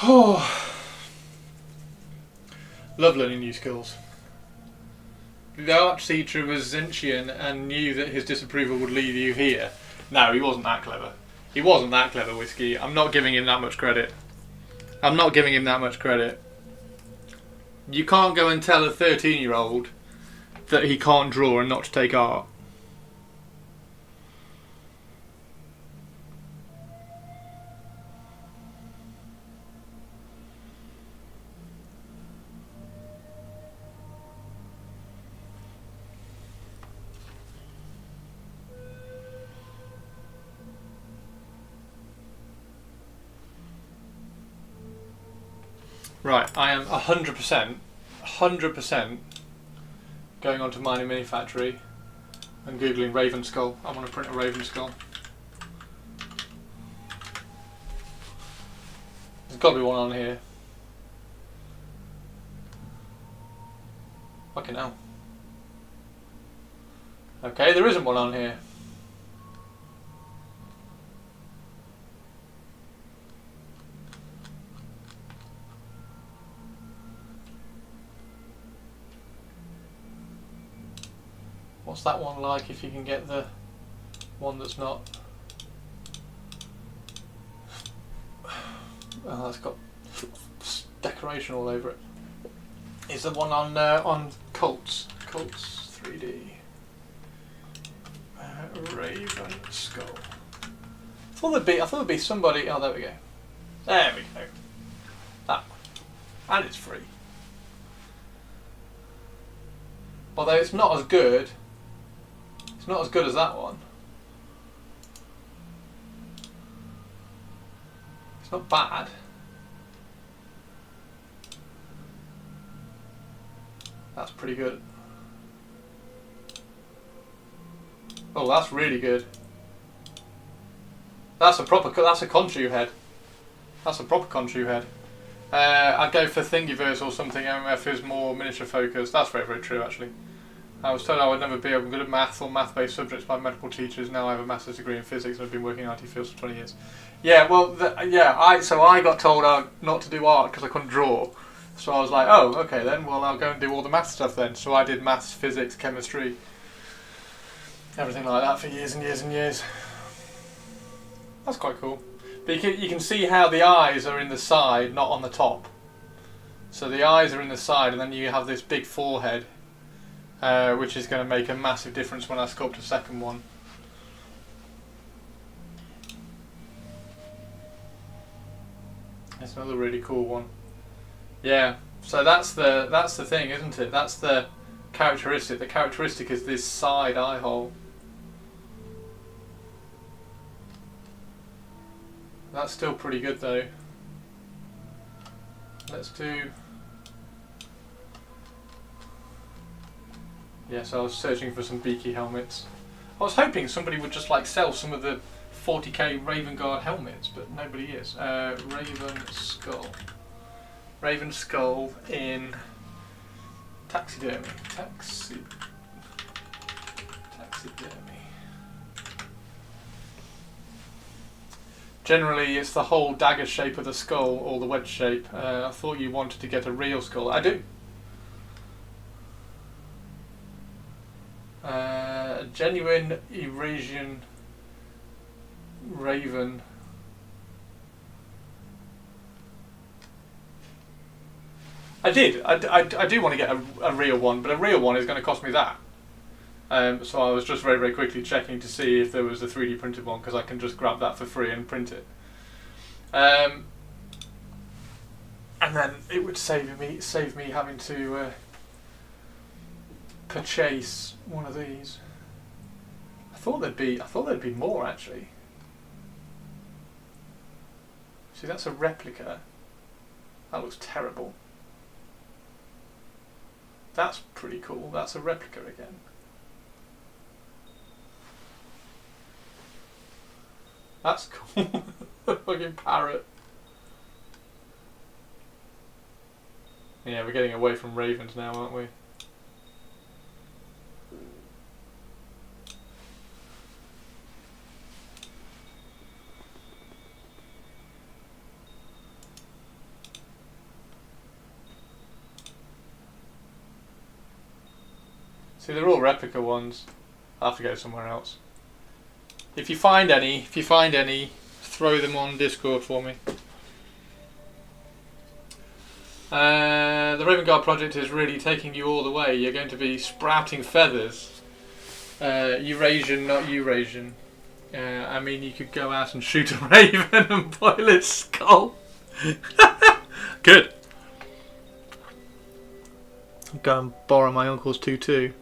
Oh, love learning new skills. The art teacher was Zinchian and knew that his disapproval would leave you here. No, he wasn't that clever. He wasn't that clever, Whiskey. I'm not giving him that much credit. I'm not giving him that much credit. You can't go and tell a 13-year-old that he can't draw and not to take art. Right, I am 100% going on to Mining Mini Factory and googling Raven Skull. I want to print a Raven Skull. There's got to be one on here. Fucking hell. Okay, there isn't one on here. What's that one like if you can get the one that's not... Oh, that's got decoration all over it. Is the one on Cults 3D. Raven Skull. I thought there'd be somebody... Oh, there we go. There we go. That one. And it's free. Although it's not as good... It's not as good as that one. It's not bad. That's pretty good. Oh, that's really good. That's a Conchu head. That's a proper Conchu head. I'd go for Thingiverse or something. MMF is more miniature focused. That's very, very true, actually. I was told I would never be able to good at math or math-based subjects by medical teachers. Now I have a master's degree in physics and I've been working in IT fields for 20 years. Yeah, well, so I got told not to do art because I couldn't draw. So I was like, oh, okay then, well I'll go and do all the math stuff then. So I did maths, physics, chemistry, everything like that for years and years and years. That's quite cool. But you can see how the eyes are in the side, not on the top. So the eyes are in the side and then you have this big forehead. Which is going to make a massive difference when I sculpt a second one. That's another really cool one. Yeah, so that's the thing, isn't it? That's the characteristic. The characteristic is this side eye hole. That's still pretty good though. Let's do... Yes, I was searching for some beaky helmets. I was hoping somebody would just like sell some of the 40k Raven Guard helmets, but nobody is. Raven Skull. Raven Skull in taxidermy. Taxidermy. Generally, it's the whole dagger shape of the skull or the wedge shape. I thought you wanted to get a real skull. I do. Genuine Eurasian raven. I did. I do want to get a real one, but a real one is going to cost me that. So I was just very, very quickly checking to see if there was a 3D printed one, because I can just grab that for free and print it. And then it would save me having to purchase one of these. I thought there'd be more actually. See, that's a replica. That looks terrible. That's pretty cool. That's a replica again. That's cool. Fucking parrot. Yeah, we're getting away from ravens now, aren't we? See, they're all replica ones. I'll have to go somewhere else. If you find any, throw them on Discord for me. The Raven Guard project is really taking you all the way. You're going to be sprouting feathers. Eurasian, not Eurasian. I mean, you could go out and shoot a raven and boil its skull. Good. Go and borrow my uncle's tutu.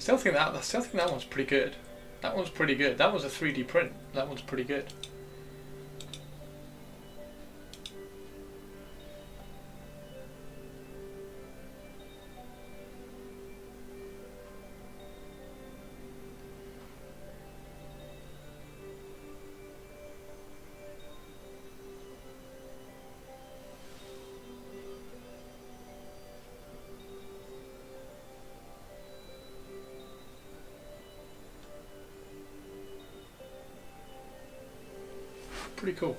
I still think that one's pretty good. That one's pretty good. That was a 3D print. That one's pretty good. Pretty cool.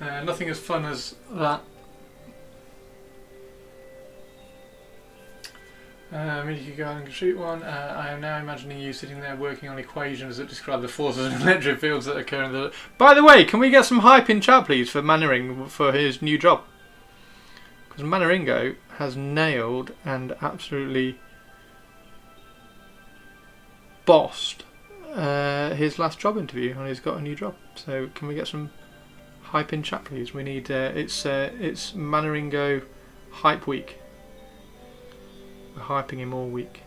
Nothing as fun as that. You could go and shoot one. I am now imagining you sitting there working on equations that describe the forces and electric fields that occur in the... By the way, can we get some hype in chat please for Mannering for his new job? Because Manneringo has nailed and absolutely bossed his last job interview, and he's got a new job. So can we get some hype in chat please? We need it's Manneringo hype week. We're hyping him all week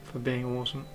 for being awesome.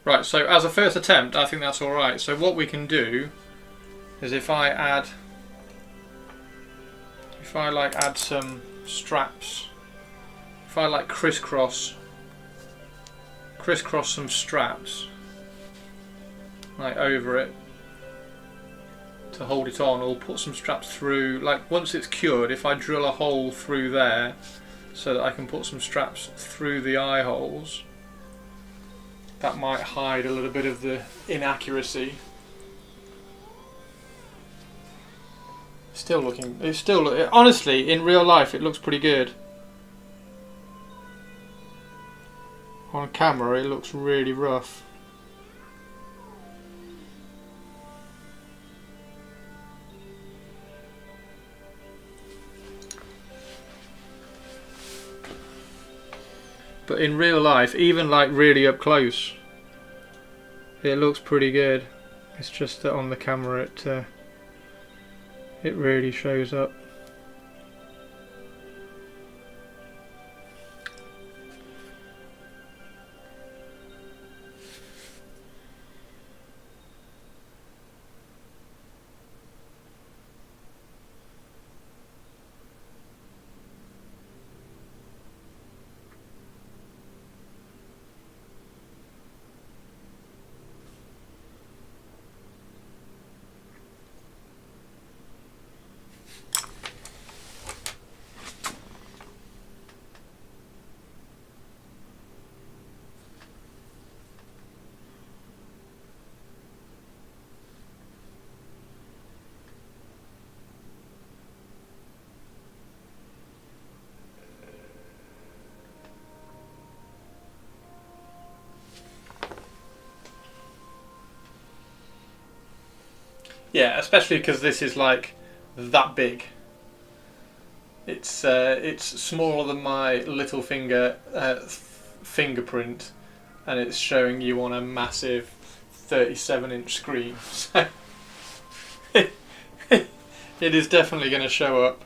Right, so as a first attempt, I think that's alright. So what we can do is if I add some straps, if I like crisscross some straps like over it to hold it on, or put some straps through, like once it's cured, if I drill a hole through there so that I can put some straps through the eye holes, that might hide a little bit of the inaccuracy. Honestly, in real life it looks pretty good. On camera it looks really rough. But in real life, even like really up close, it looks pretty good. It's just that on the camera it really shows up. Yeah, especially because this is like that big. It's smaller than my little finger fingerprint, and it's showing you on a massive 37-inch screen. So it is definitely going to show up.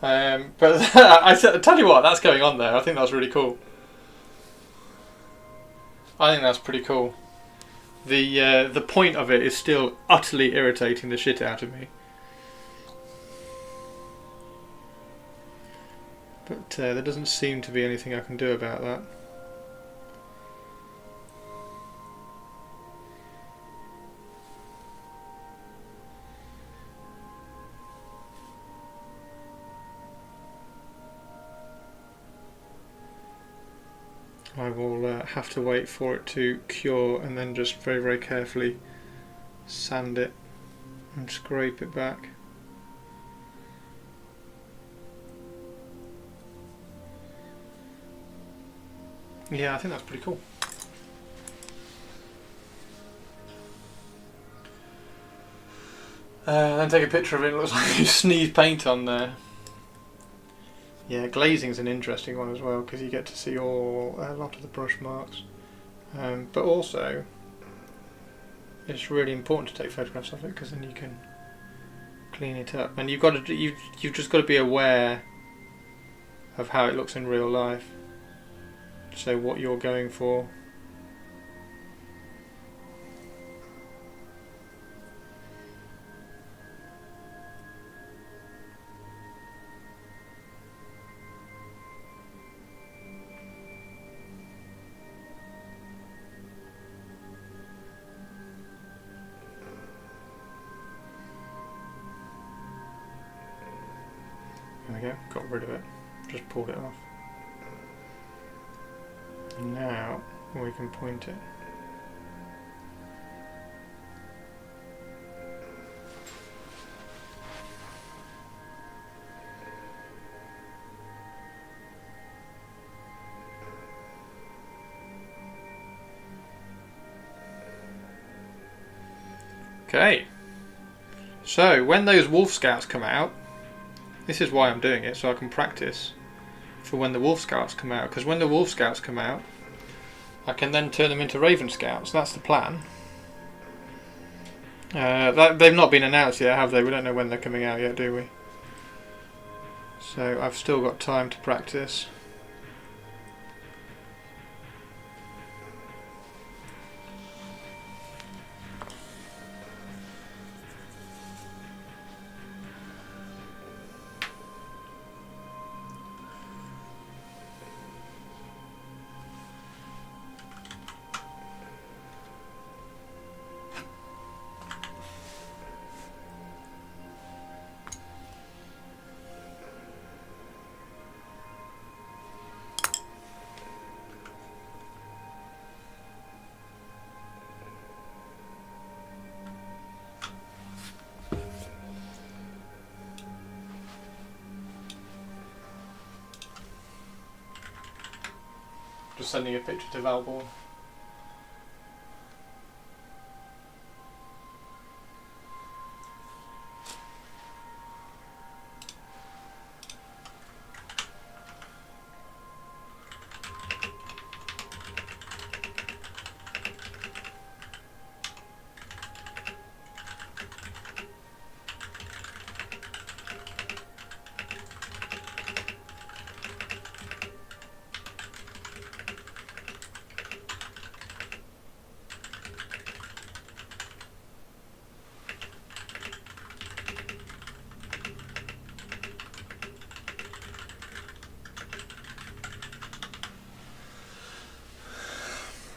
But I tell you what, that's going on there. I think that's really cool. I think that's pretty cool. The point of it is still utterly irritating the shit out of me. But there doesn't seem to be anything I can do about that. I will have to wait for it to cure and then just very, very carefully sand it and scrape it back. Yeah, I think that's pretty cool. Then take a picture of it. It looks like you sneeze paint on there. Yeah, glazing's an interesting one as well, because you get to see a lot of the brush marks. But also, it's really important to take photographs of it, because then you can clean it up. And you've just got to be aware of how it looks in real life. So what you're going for. There we go, got rid of it, just pulled it off. Now we can point it. Okay, so when those Wolf Scouts come out, this is why I'm doing it, so I can practice for when the Wolf Scouts come out, because when the Wolf Scouts come out I can then turn them into Raven Scouts. That's the plan. They've not been announced yet, have they? We don't know when they're coming out yet, do we? So I've still got time to practice. Just sending a picture to Valborn.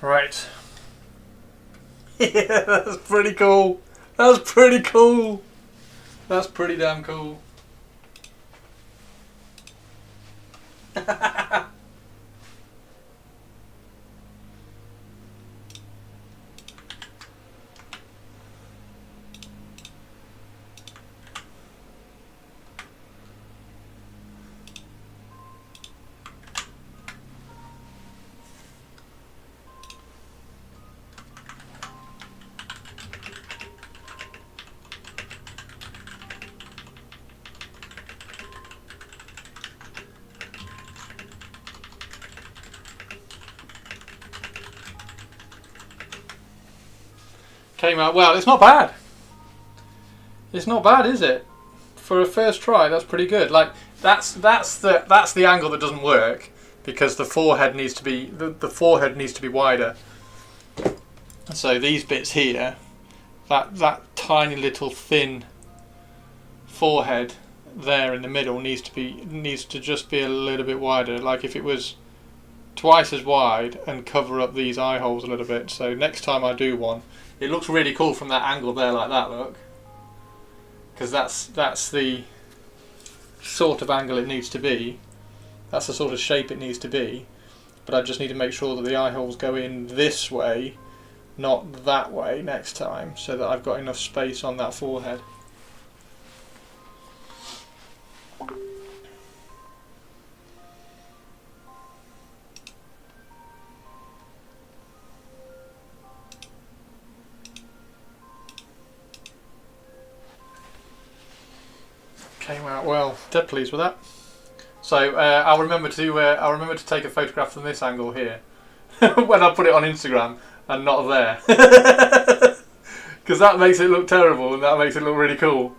Right. Yeah, that's pretty cool. That's pretty cool. That's pretty damn cool. Came out well. It's not bad. It's not bad, is it? For a first try, that's pretty good. Like that's the angle that doesn't work because the forehead needs to be the forehead needs to be wider. So these bits here, that tiny little thin forehead there in the middle needs to just be a little bit wider. Like if it was twice as wide and cover up these eye holes a little bit. So next time I do one. It looks really cool from that angle there, like that, look. Because that's the sort of angle it needs to be. That's the sort of shape it needs to be. But I just need to make sure that the eye holes go in this way, not that way next time, so that I've got enough space on that forehead. Came out well. Dead pleased with that. So I'll remember to take a photograph from this angle here when I put it on Instagram and not there, because that makes it look terrible and that makes it look really cool.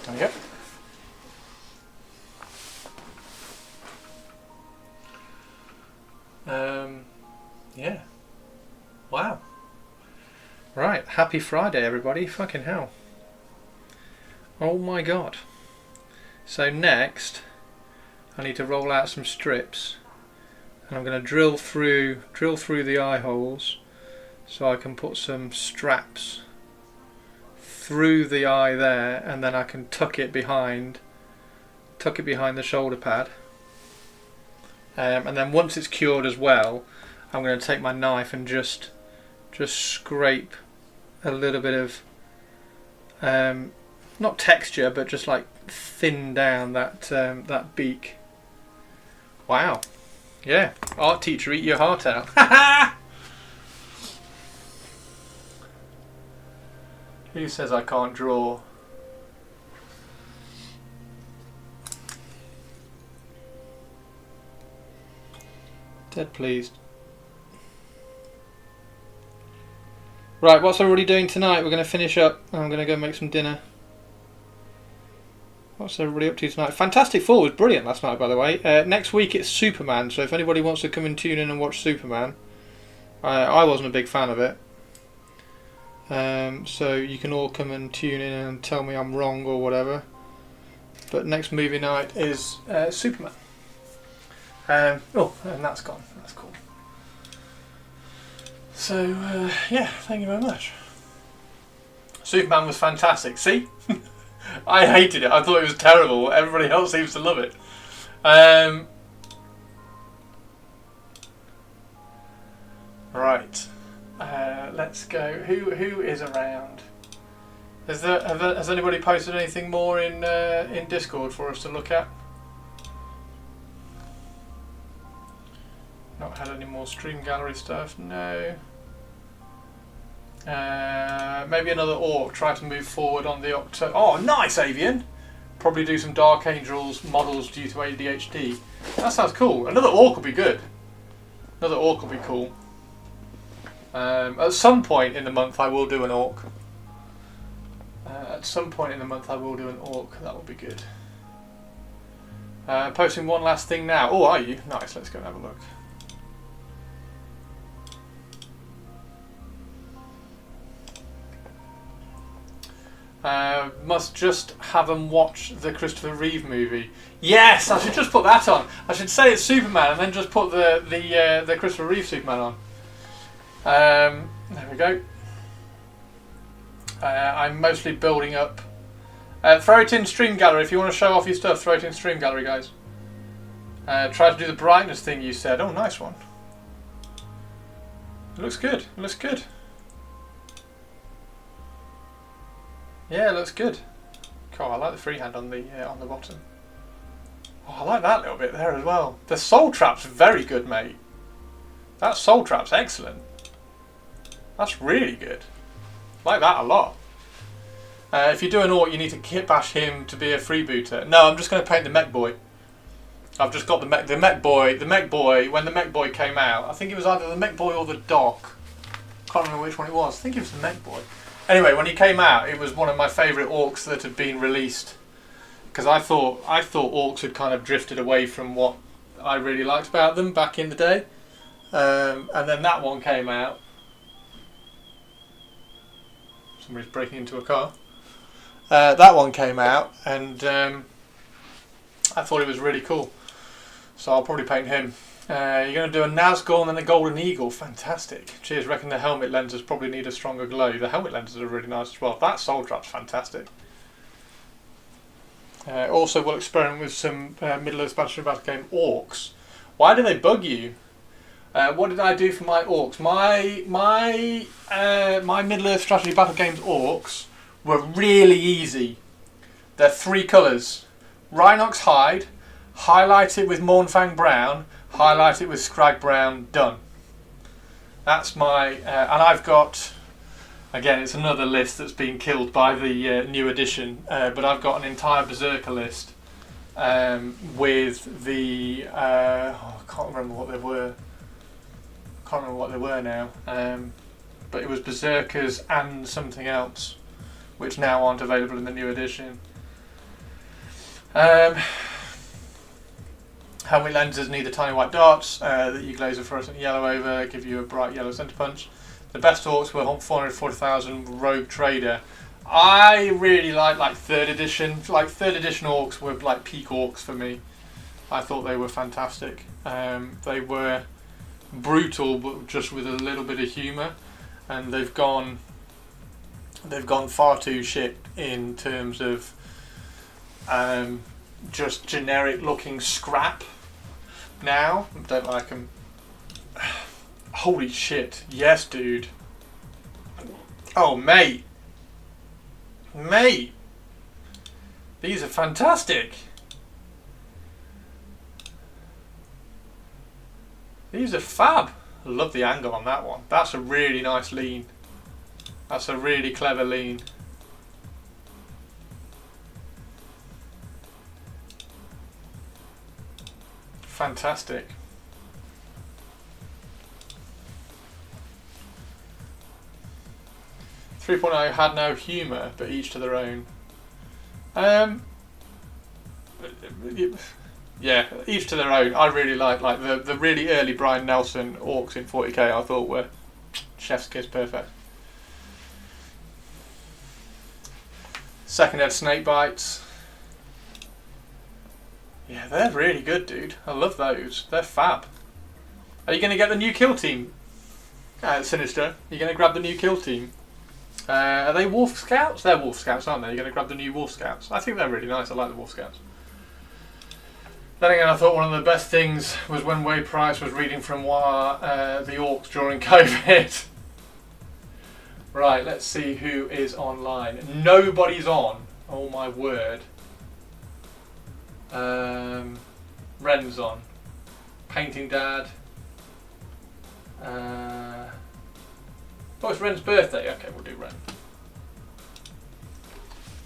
There you go. Yeah. Wow. Right. Happy Friday, everybody. Fucking hell. Oh my god. So next, I need to roll out some strips, and I'm going to drill through the eye holes, so I can put some straps through the eye there, and then I can tuck it behind the shoulder pad, and then once it's cured as well, I'm going to take my knife and just scrape a little bit of not texture, but just like thin down that beak. Wow. Yeah, art teacher, eat your heart out. Who says I can't draw? Dead pleased. Right, what's everybody doing tonight? We're going to finish up. I'm going to go make some dinner. What's everybody up to tonight? Fantastic Four was brilliant last night, by the way. Next week it's Superman, so if anybody wants to come and tune in and watch Superman, I wasn't a big fan of it. So you can all come and tune in and tell me I'm wrong or whatever. But next movie night is Superman. Oh, and that's gone. That's cool. So yeah, thank you very much. Superman was fantastic. See? I hated it. I thought it was terrible. Everybody else seems to love it. Right. Let's go. Who is around? Has anybody posted anything more in Discord for us to look at? Not had any more stream gallery stuff. No. Maybe another orc. Try to move forward on the Octo. Oh, nice, Avian. Probably do some Dark Angels models due to ADHD. That sounds cool. Another orc will be good. Another orc will be cool. At some point in the month, I will do an orc. At some point in the month, I will do an orc. That will be good. Posting one last thing now. Oh, are you? Nice. Let's go and have a look. Must just have them watch the Christopher Reeve movie. Yes, I should just put that on. I should say it's Superman and then just put the Christopher Reeve Superman on. There we go. I'm mostly building up. Throw it in Stream Gallery if you want to show off your stuff. Throw it in Stream Gallery, guys. Try to do the brightness thing you said. Oh, nice one. It looks good. It looks good. Yeah, it looks good. Cool, I like the freehand on the bottom. Oh, I like that little bit there as well. The soul trap's very good, mate. That soul trap's excellent. That's really good. Like that a lot. If you do an orc, you need to kit bash him to be a freebooter. No, I'm just going to paint the mech boy. I've just got the mech boy. The mech boy. When the mech boy came out, I think it was either the mech boy or the doc. Can't remember which one it was. I think it was the mech boy. Anyway, when he came out, it was one of my favourite orcs that had been released. Because I thought orcs had kind of drifted away from what I really liked about them back in the day. And then that one came out. Somebody's breaking into a car. That one came out, and I thought it was really cool. So I'll probably paint him. You're going to do a Nazgul and then a Golden Eagle. Fantastic. Cheers. Reckon the helmet lenses probably need a stronger glow. The helmet lenses are really nice as well. That soul trap's fantastic. Also, we'll experiment with some Middle-earth strategy battle game orcs. Why do they bug you? What did I do for my orcs? My Middle-earth strategy battle games orcs were really easy. They're 3 colours. Rhinox hide, highlight it with Mornfang brown, highlight it with Scrag brown, done. That's my... and I've got... Again, it's another list that's been killed by the new edition, but I've got an entire Berserker list with the... I can't remember what they were. Can't remember what they were now. But it was Berserkers and something else, which now aren't available in the new edition. Helmet lenses need the tiny white darts that you glaze a fluorescent yellow over, give you a bright yellow centre punch. The best orcs were 440,000 Rogue Trader. I really like 3rd edition. Like 3rd edition orcs were like peak orcs for me. I thought they were fantastic. They were brutal, but just with a little bit of humour, and they've gone far too shit in terms of just generic looking scrap now. Don't like them. Holy shit, yes dude. Oh mate, these are fantastic. These are fab. I love the angle on that one. That's a really nice lean. That's a really clever lean. Fantastic. 3.0 had no humour, but each to their own. Yeah, each to their own. I really like the really early Brian Nelson orcs in 40k. I thought were chef's kiss perfect. Second ed snake bites. Yeah, they're really good, dude. I love those. They're fab. Are you going to get the new kill team? Sinister, are you going to grab the new kill team? Are they Wolf Scouts? They're Wolf Scouts, aren't they? You're going to grab the new Wolf Scouts. I think they're really nice. I like the Wolf Scouts. Then again, I thought one of the best things was when Wade Price was reading from the Orcs during COVID. Right, let's see who is online. Nobody's on. Oh my word. Ren's on. Painting Dad. Oh, it's Ren's birthday. Okay, we'll do Ren.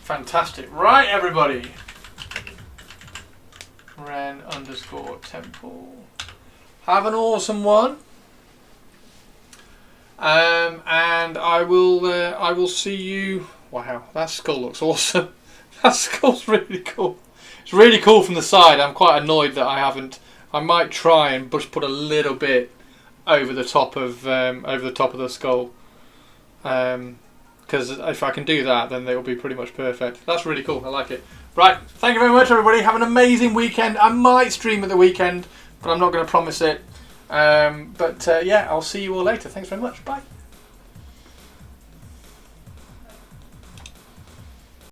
Fantastic. Right, everybody. Ren _ temple. Have an awesome one. And I will see you. Wow, that skull looks awesome. That skull's really cool. It's really cool from the side. I'm quite annoyed that I haven't. I might try and just put a little bit over the top of the skull. Because if I can do that, then they will be pretty much perfect. That's really cool. I like it. Right, thank you very much, everybody. Have an amazing weekend. I might stream at the weekend, but I'm not going to promise it. Yeah, I'll see you all later. Thanks very much. Bye.